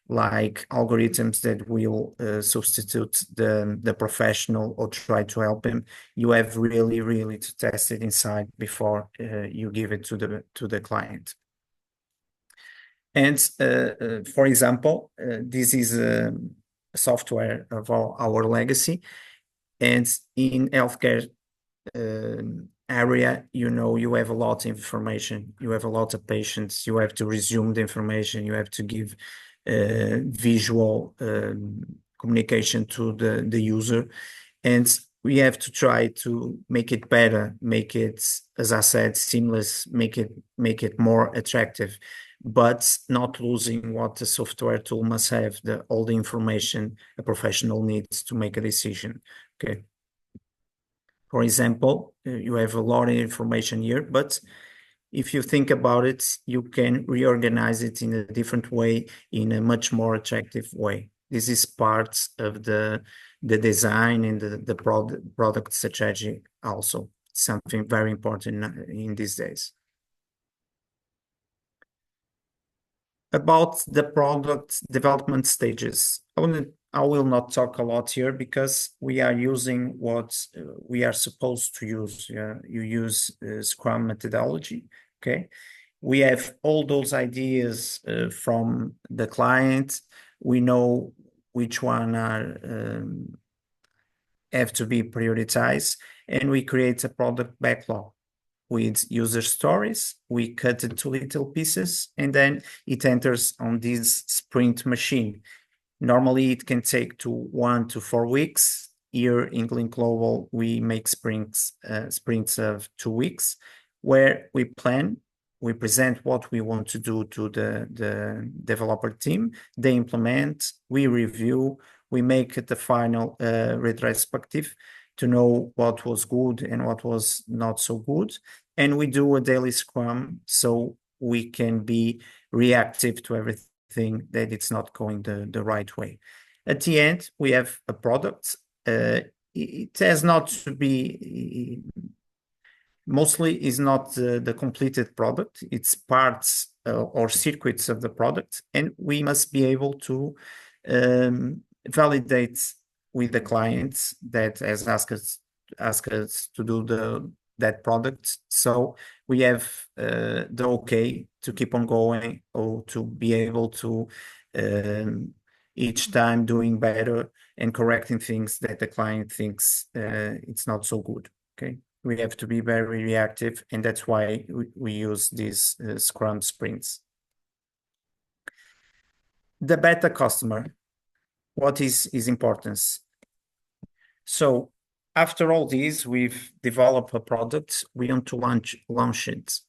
like algorithms that will substitute the professional or try to help him, you have really to test it inside before you give it to the client. And for example, this is a software of our legacy. And in healthcare area, you have a lot of information, you have a lot of patients, you have to resume the information, you have to give visual communication to the user, and we have to try to make it better, make it, as I said, seamless, make it more attractive, but not losing what the software tool must have, all the information a professional needs to make a decision. Okay. For example, you have a lot of information here, but if you think about it, you can reorganize it in a different way, in a much more attractive way. This is part of the design and the product strategy also. Something very important in these days. About the product development stages, I will not talk a lot here because we are using what we are supposed to use. You use Scrum methodology, okay? We have all those ideas from the client. We know which one have to be prioritized, and we create a product backlog with user stories. We cut it to little pieces, and then it enters on this sprint machine. Normally, it can take 1 to 4 weeks. Here in Link Global, we make sprints of 2 weeks, where we plan, we present what we want to do to the developer team. They implement, we review, we make the final retrospective to know what was good and what was not so good. And we do a daily scrum so we can be reactive to everything that it's not going the right way. At the end, we have a product. It has not to be, mostly is not the completed product. It's parts or circuits of the product. And we must be able to validate with the clients that has asked us to do that product. So we have the okay to keep on going, or to be able to each time doing better and correcting things that the client thinks it's not so good. Okay, we have to be very reactive, and that's why we use these Scrum sprints. The beta customer, what is importance? So after all this, we've developed a product. We want to launch it.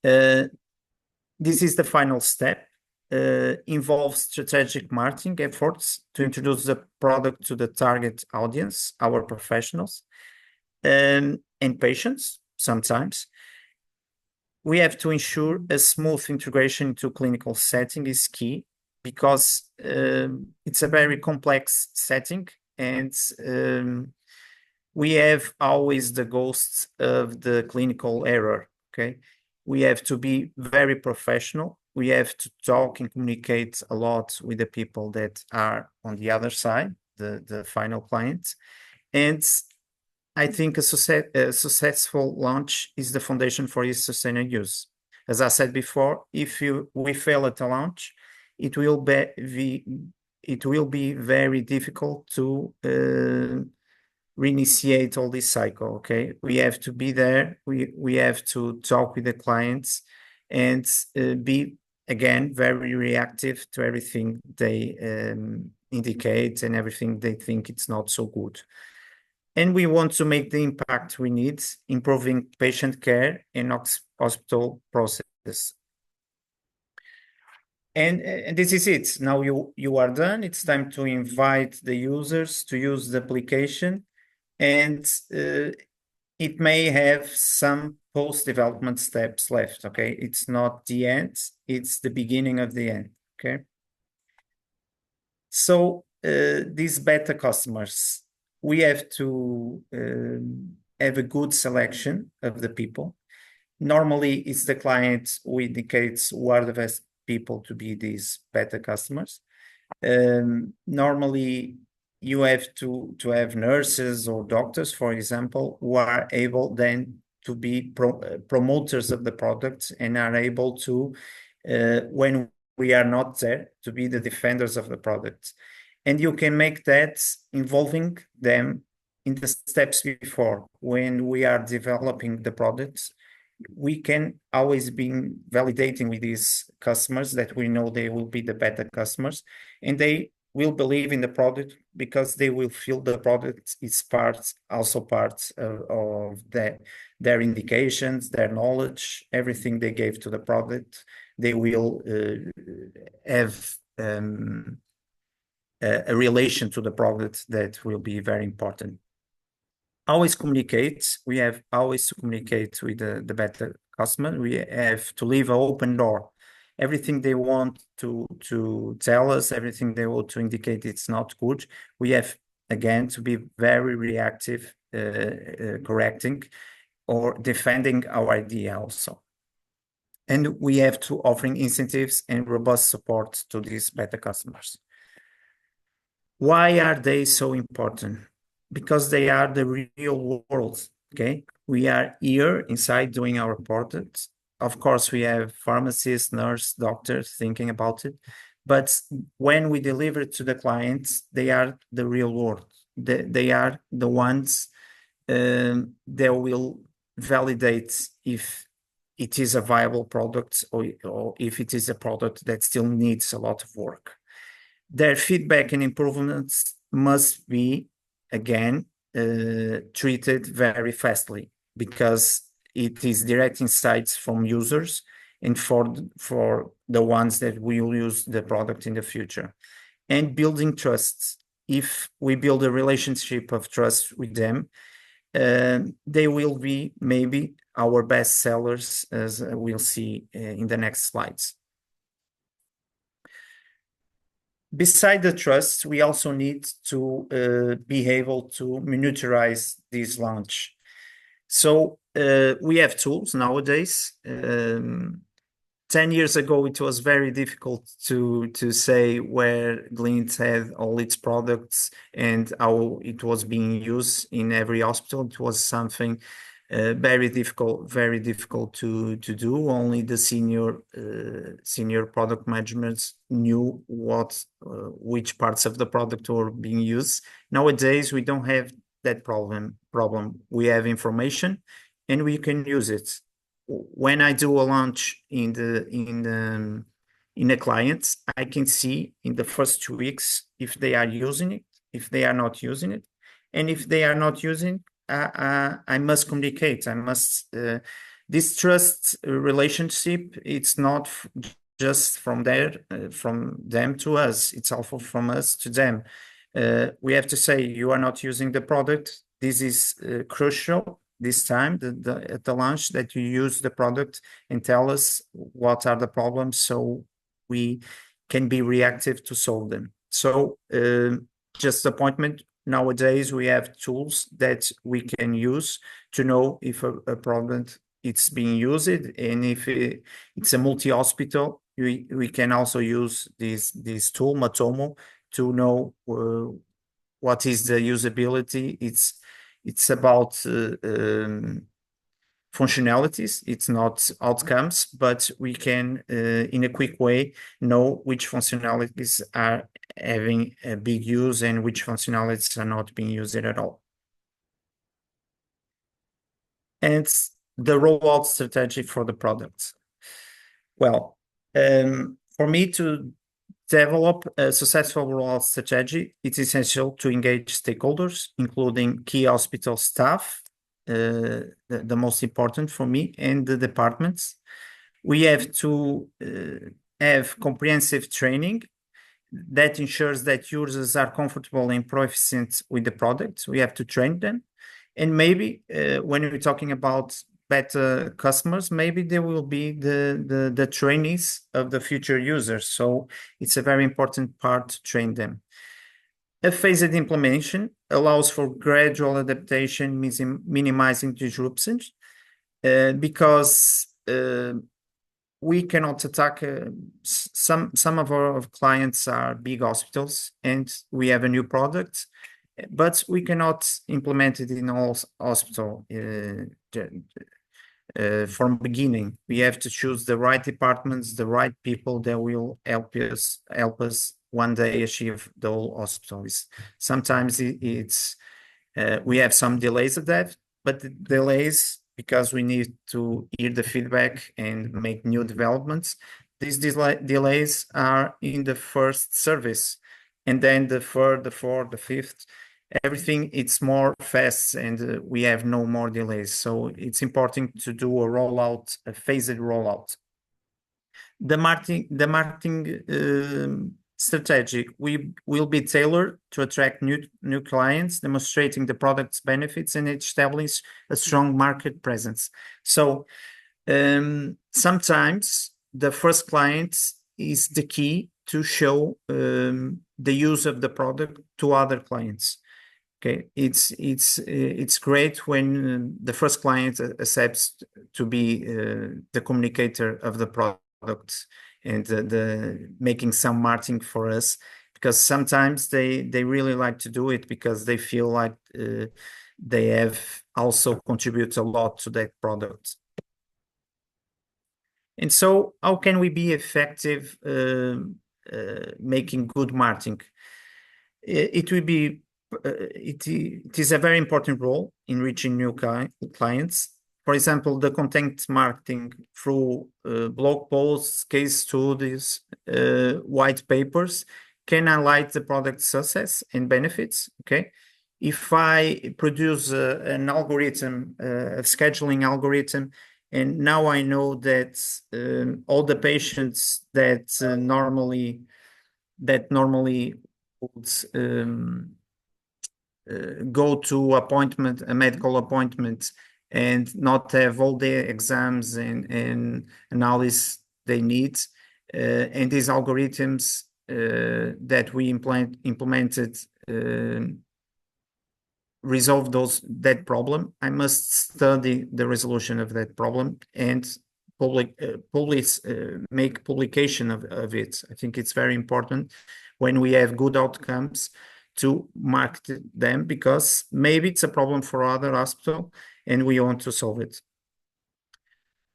This is the final step. Involves strategic marketing efforts to introduce the product to the target audience, our professionals, and patients sometimes. We have to ensure a smooth integration into clinical setting is key because it's a very complex setting, and we have always the ghosts of the clinical error, okay? We have to be very professional. We have to talk and communicate a lot with the people that are on the other side, the final clients. And I think a successful launch is the foundation for its sustained use. As I said before, if we fail at a launch, it will be very difficult to reinitiate all this cycle. Okay, we have to be there. We have to talk with the clients and be again very reactive to everything they indicate and everything they think it's not so good. And we want to make the impact we need, improving patient care and hospital process. And this is it. Now you are done. It's time to invite the users to use the application, and it may have some post-development steps left. Okay, it's not the end; it's the beginning of the end. Okay. So these beta customers, we have to have a good selection of the people. Normally, it's the client who indicates who are the best people to be these beta customers. Normally, you have to have nurses or doctors, for example, who are able then to be promoters of the product and are able to, when we are not there, to be the defenders of the product. And you can make that involving them in the steps before. When we are developing the products, we can always be validating with these customers that we know they will be the beta customers, and they will believe in the product because they will feel the product is also part of their indications, their knowledge, everything they gave to the product. They will have a relation to the product that will be very important. Always communicate. We have always to communicate with the beta customer. We have to leave an open door. Everything they want to tell us, everything they want to indicate it's not good, we have, again, to be very reactive, correcting or defending our idea also. And we have to offering incentives and robust support to these beta customers. Why are they so important? Because they are the real world, okay? We are here inside doing our products. Of course, we have pharmacists, nurse, doctors thinking about it. But when we deliver it to the clients, they are the real world. They are the ones that will validate if it is a viable product or if it is a product that still needs a lot of work. Their feedback and improvements must be, again, treated very fastly because it is direct insights from users and for the ones that will use the product in the future. And building trust. If we build a relationship of trust with them, they will be maybe our best sellers, as we'll see in the next slides. Beside the trust, we also need to be able to monitorize this launch. So we have tools nowadays. 10 years ago, it was very difficult to say where Glint had all its products and how it was being used in every hospital. It was something very difficult to do. Only the senior product management knew which parts of the product were being used. Nowadays, we don't have that problem. We have information, and we can use it. When I do a launch in a client, I can see in the first 2 weeks if they are using it, if they are not using it, And if they are not using, I must communicate. I must this trust relationship. It's not just from them to us. It's also from us to them. We have to say, you are not using the product. This is crucial this time at the launch, that you use the product and tell us what are the problems, so we can be reactive to solve them. So just appointment. Nowadays, we have tools that we can use to know if a product it's being used, and if it's a multi-hospital, we can also use this tool, Matomo, to know what is the usability. It's about functionalities. It's not outcomes, but we can, in a quick way, know which functionalities are having a big use and which functionalities are not being used at all. And the rollout strategy for the products. Well, for me to develop a successful rollout strategy, it's essential to engage stakeholders, including key hospital staff, the most important for me, and the departments. We have to have comprehensive training that ensures that users are comfortable and proficient with the product. We have to train them. And maybe when we're talking about beta customers, maybe they will be the trainees of the future users. So it's a very important part to train them. A phased implementation allows for gradual adaptation, minimizing disruptions, because we cannot attack some of our clients are big hospitals, and we have a new product, but we cannot implement it in all hospital from beginning. We have to choose the right departments, the right people that will help us one day achieve the whole hospitals. Sometimes it's we have some delays of that, but the delays because we need to hear the feedback and make new developments. These delays are in the first service, and then the third, the fourth, the fifth, everything it's more fast, and we have no more delays. So it's important to do a rollout, a phased rollout. The marketing strategy will be tailored to attract new clients, demonstrating the product's benefits and establish a strong market presence. So sometimes the first client is the key to show the use of the product to other clients. Okay, it's great when the first client accepts to be the communicator of the product and the making some marketing for us, because sometimes they really like to do it because they feel like they have also contribute a lot to that product. And so how can we be effective making good marketing? It is a very important role in reaching new clients. For example, the content marketing through blog posts, case studies, white papers can highlight the product's success and benefits. Okay, if I produce an algorithm, a scheduling algorithm, and now I know that all the patients that normally would go to a medical appointment and not have all the exams and analysis they need, and these algorithms that we implemented resolve that problem. I must study the resolution of that problem and make publication of it. I think it's very important when we have good outcomes to market them, because maybe it's a problem for other hospital and we want to solve it.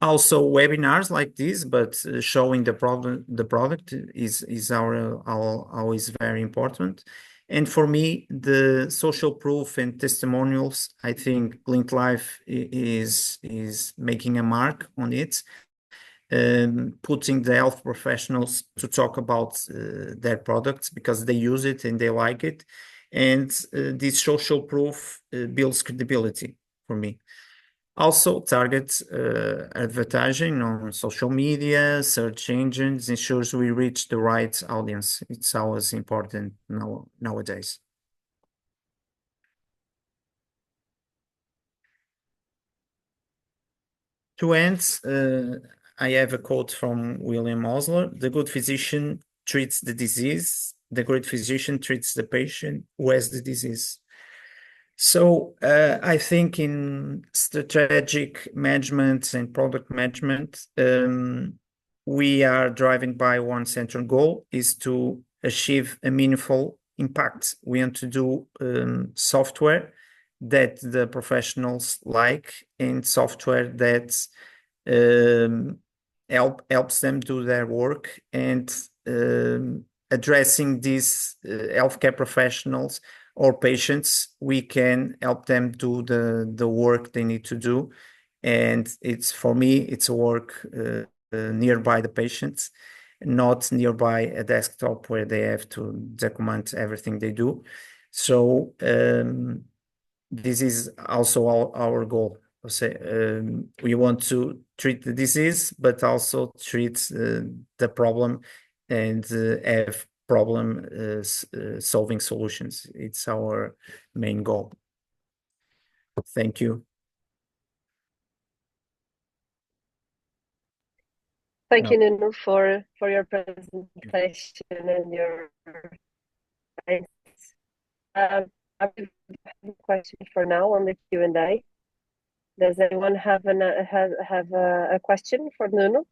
Also, webinars like this, but showing the product is always very important. And for me, the social proof and testimonials, I think Blink Life is making a mark on it, putting the health professionals to talk about their products because they use it and they like it. And this social proof builds credibility for me. Also, target advertising on social media, search engines ensures we reach the right audience. It's always important nowadays. To end, I have a quote from William Osler: "The good physician treats the disease. The great physician treats the patient who has the disease." So I think in strategic management and product management, we are driving by one central goal is to achieve a meaningful impact. We want to do software that the professionals like and software that helps them do their work, and addressing these healthcare professionals or patients, we can help them do the work they need to do. And it's, for me, it's a work nearby the patients, not nearby a desktop where they have to document everything they do. So this is also our goal. We want to treat the disease, but also treat the problem and have problem solving solutions. It's our main goal. Thank you. Thank you, Nuno, for your presentation and your guidance. I have a question for now on the Q&A. Does anyone have a question for Nuno?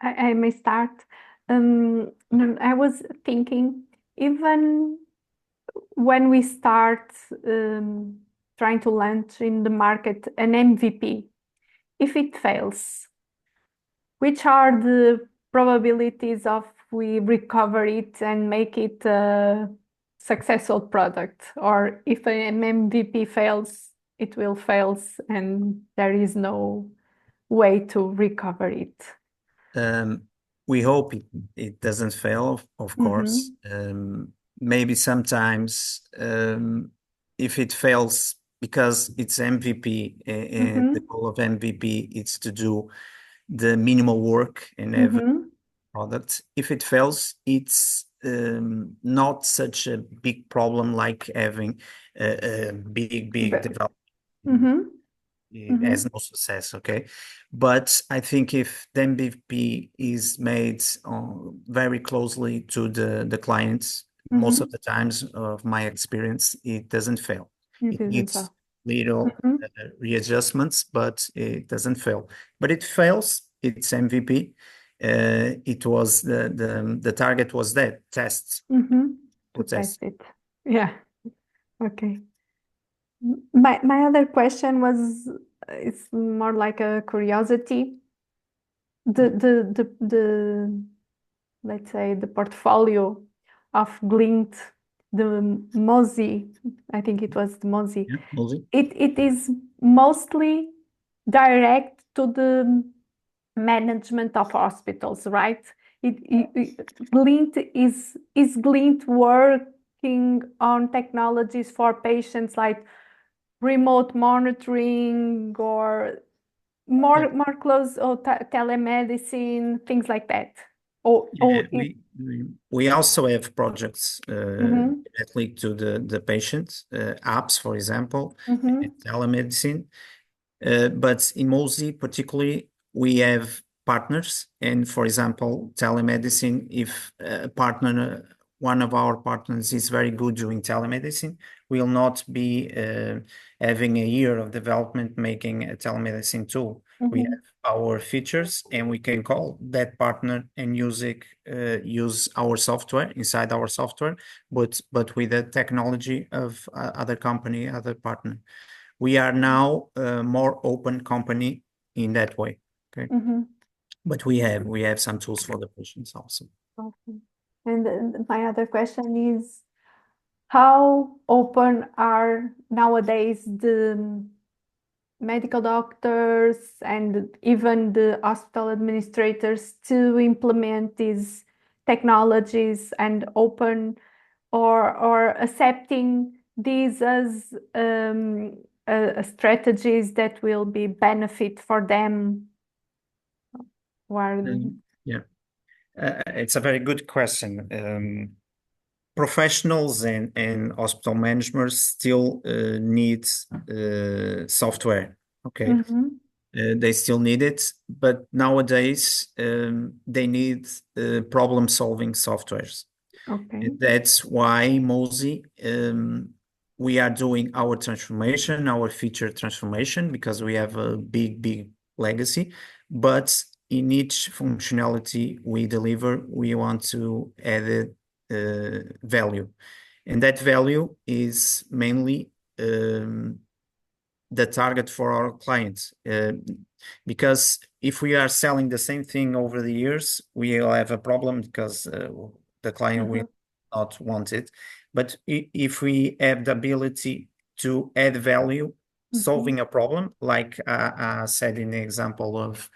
I may start. I was thinking, even when we start trying to launch in the market an MVP, if it fails, which are the probabilities of we recover it and make it a successful product? Or if an MVP fails, it will fail and there is no way to recover it. We hope it doesn't fail, of course. Maybe sometimes if it fails because it's MVP, and the goal of MVP is to do the minimal work and have a product. If it fails, it's not such a big problem like having a big development. It has no success, okay? But I think if the MVP is made very closely to the clients, most of the times of my experience, it doesn't fail. It needs little readjustments, but it doesn't fail. But it fails, it's MVP. It was the target was that tests. To test it. Yeah. Okay. My other question was, it's more like a curiosity. Let's say the portfolio of Glint, the Mozi, I think it was the Mozi. Yeah, Mozi. It is mostly direct to the management of hospitals, right? Glint is Glint working on technologies for patients like remote monitoring or more close or telemedicine, things like that? We also have projects that link to the patient, apps, for example, and telemedicine. But in Mozi particularly, we have partners. And for example, telemedicine, if a partner, one of our partners is very good doing telemedicine, we'll not be having a year of development making a telemedicine tool. We have our features, and we can call that partner and use our software inside our software, but with the technology of other company, other partner. We are now a more open company in that way. Okay. But we have some tools for the patients also. Awesome. And my other question is, how open are nowadays the medical doctors and even the hospital administrators to implement these technologies and open or accepting these as strategies that will be benefit for them? Yeah, it's a very good question. Professionals and hospital managers still need software. Okay. They still need it, but nowadays they need problem-solving softwares. Okay. And that's why Mozy, we are doing our transformation, our feature transformation, because we have a big legacy. But in each functionality we deliver, we want to add value. And that value is mainly the target for our clients. Because if we are selling the same thing over the years, we'll have a problem because the client will not want it. But if we have the ability to add value, solving a problem, like I said in the example of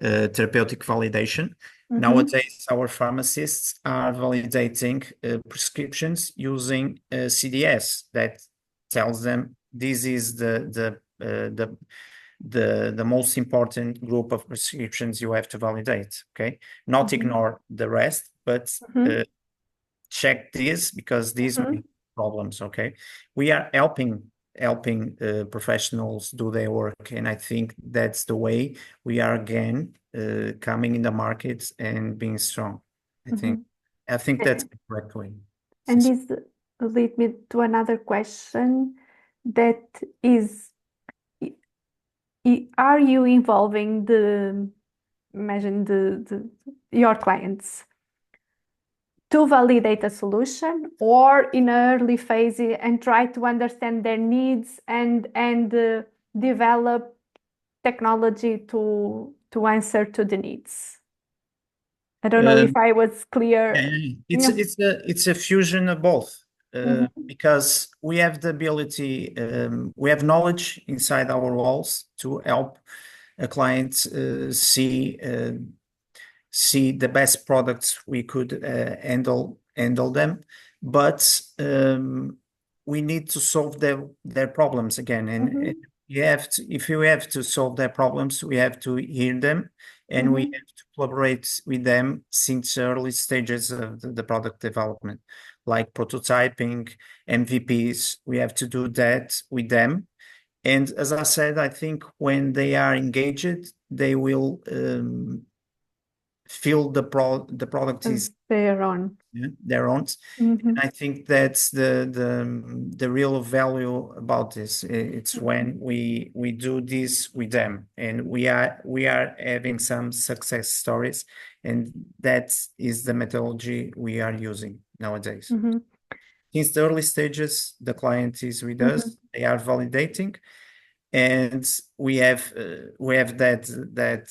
therapeutic validation, nowadays our pharmacists are validating prescriptions using CDS that tells them this is the most important group of prescriptions you have to validate. Okay, not ignore the rest, but check this because these may be problems. Okay, we are helping professionals do their work, and I think that's the way we are again coming in the market and being strong. I think that's the correct way. And this leads me to another question, that is, are you involving your clients to validate a solution, or in an early phase and try to understand their needs and develop technology to answer to the needs? I don't know if I was clear. It's a fusion of both. Because we have the ability, we have knowledge inside our walls to help a client see the best products we could handle them, but we need to solve their problems again. And if you have to solve their problems, we have to hear them, and we have to collaborate with them since early stages of the product development, like prototyping, MVPs. We have to do that with them. And as I said, I think when they are engaged, they will feel the product is their own. Their own. And I think that's the real value about this. It's when we do this with them, and we are having some success stories, and that is the methodology we are using nowadays. Since the early stages, the client is with us, they are validating, and we have that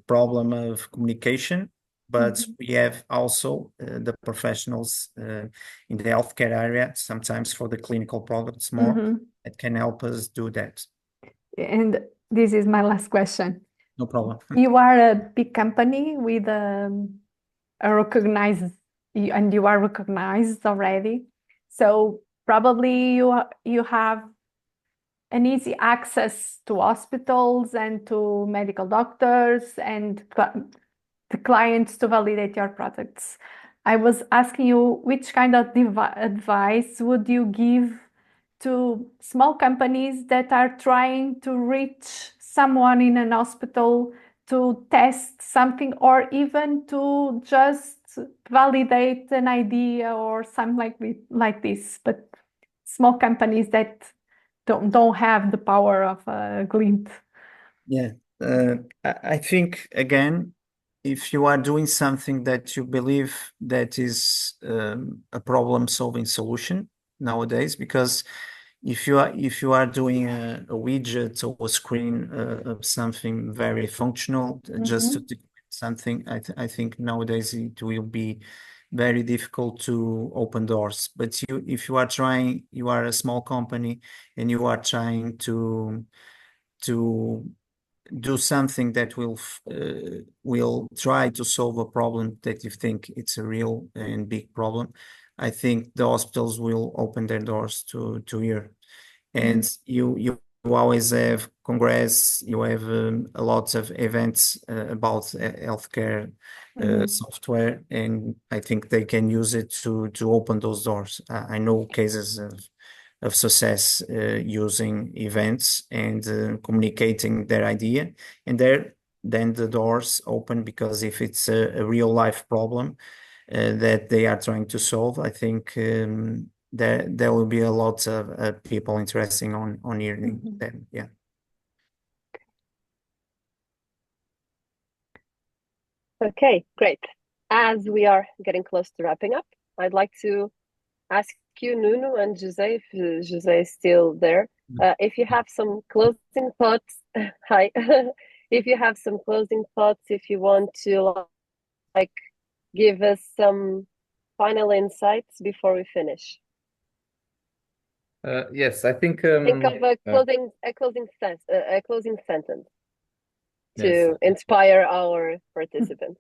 problem of communication, but we have also the professionals in the healthcare area, sometimes for the clinical products more, that can help us do that. And this is my last question. No problem. You are a big company with a recognized, and you are recognized already. So probably you have an easy access to hospitals and to medical doctors and the clients to validate your products. I was asking you, which kind of advice would you give to small companies that are trying to reach someone in an hospital to test something, or even to just validate an idea or something like this, but small companies that don't have the power of a glint? Yeah, I think again, if you are doing something that you believe that is a problem-solving solution nowadays, because if you are doing a widget or a screen of something very functional just to do something, I think nowadays it will be very difficult to open doors. But if you are a small company and you are trying to do something that will try to solve a problem that you think it's a real and big problem, I think the hospitals will open their doors to hear. And you always have congress, you have a lot of events about healthcare software, and I think they can use it to open those doors. I know cases of success using events and communicating their idea, and then the doors open, because if it's a real life problem that they are trying to solve, I think there will be a lot of people interested on hearing them. Yeah. Okay, great. As we are getting close to wrapping up, I'd like to ask you, Nuno and Jose, if Jose is still there, if you have some closing thoughts. Hi. If you have some closing thoughts, if you want to like give us some final insights before we finish. Yes, I think Think of a closing sentence to yes. inspire our participants.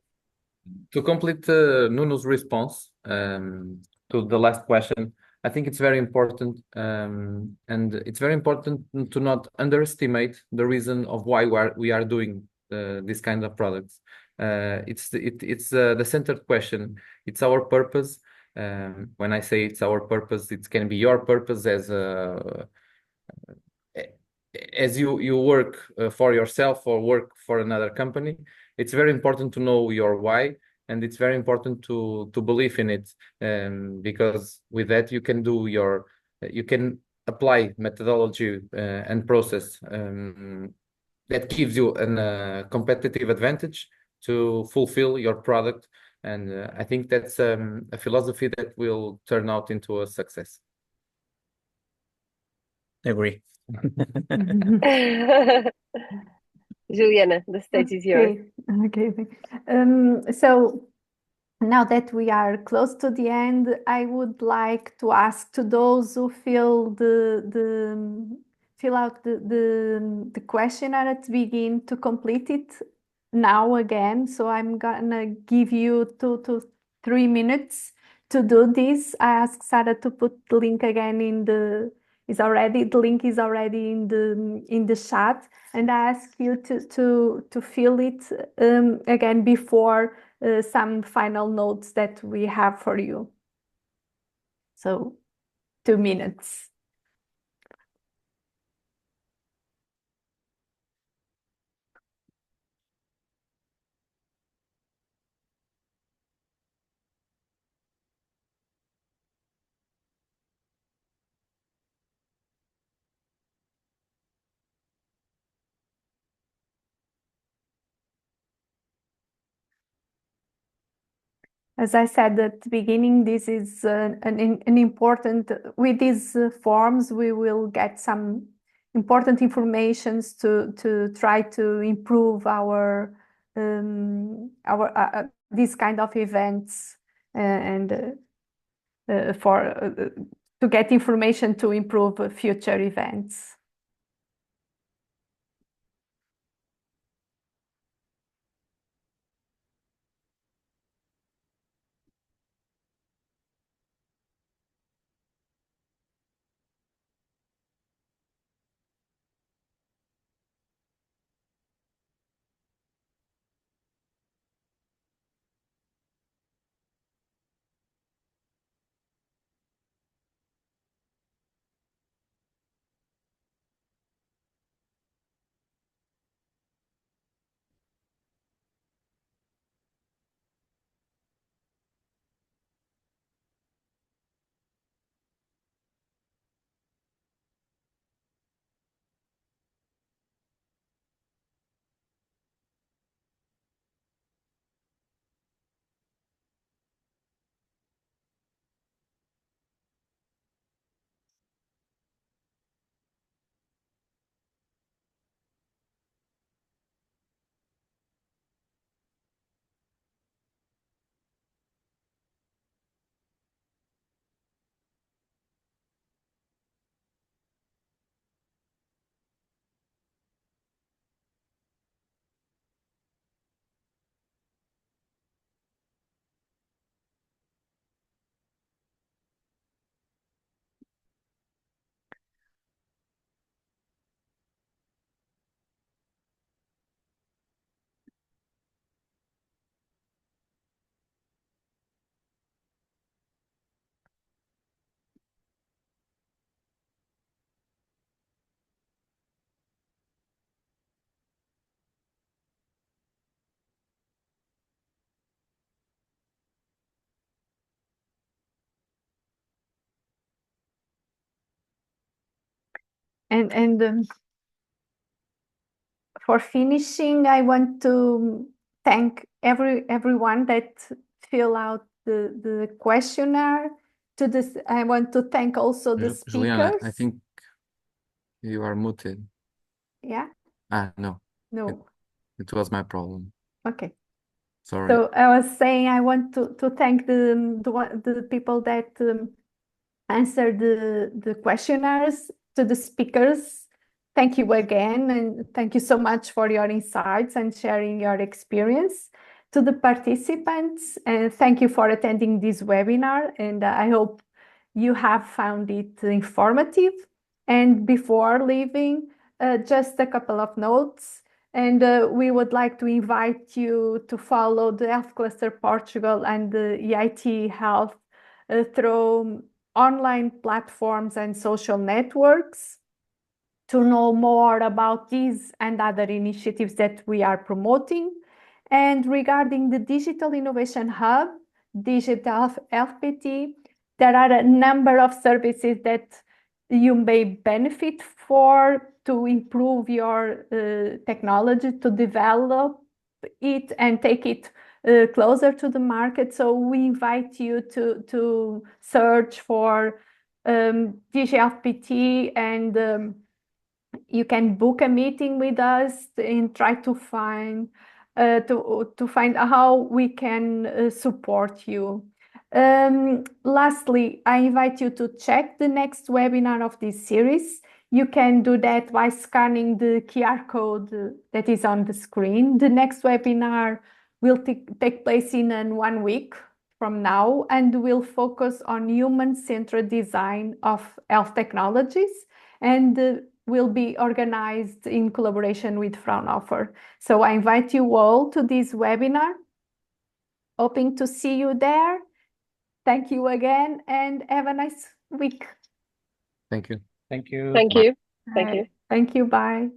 To complete Nuno's response to the last question, I think it's very important, and it's very important to not underestimate the reason of why we are doing this kind of products. It's the centered question. It's our purpose. When I say it's our purpose, it can be your purpose as you work for yourself or work for another company. It's very important to know your why, and it's very important to believe in it, because with that you can apply methodology and process that gives you a competitive advantage to fulfill your product. And I think that's a philosophy that will turn out into a success. Agree. Juliana, the stage is yours. Okay. So now that we are close to the end, I would like to ask to those who fill out the questionnaire at the beginning to complete it now again. So I'm gonna give you 2 to 3 minutes to do this. I ask Sarah to put the link again the link is already in the chat, and I ask you to fill it again before some final notes that we have for you. So 2 minutes. As I said at the beginning, this is an important, with these forms, we will get some important informations to try to improve our these kind of events and to get information to improve future events. And for finishing, I want to thank everyone that fill out the questionnaire. I want to thank also the Juliana, I speakers. think you are muted. Yeah? No, No. it was my problem. Okay. Sorry. So I was saying I want to thank the people that answered the questionnaires, to the speakers. Thank you again, and thank you so much for your insights and sharing your experience. To the participants, and thank you for attending this webinar, and I hope you have found it informative. And before leaving, just a couple of notes. And we would like to invite you to follow the Health Cluster Portugal and the EIT Health through online platforms and social networks to know more about these and other initiatives that we are promoting. And regarding the Digital Innovation Hub, Digital LPT, there are a number of services that you may benefit for to improve your technology, to develop it and take it closer to the market. So we invite you to search for DGLPT, and you can book a meeting with us and try to find how we can support you. Lastly, I invite you to check the next webinar of this series. You can do that by scanning the QR code that is on the screen. The next webinar will take place in 1 week from now and will focus on human-centered design of health technologies, and will be organized in collaboration with Fraunhofer. So I invite you all to this webinar. Hoping to see you there. Thank you again, and have a nice week. Thank you. Thank you. Thank Bye. you. Thank you. Thank you. Bye.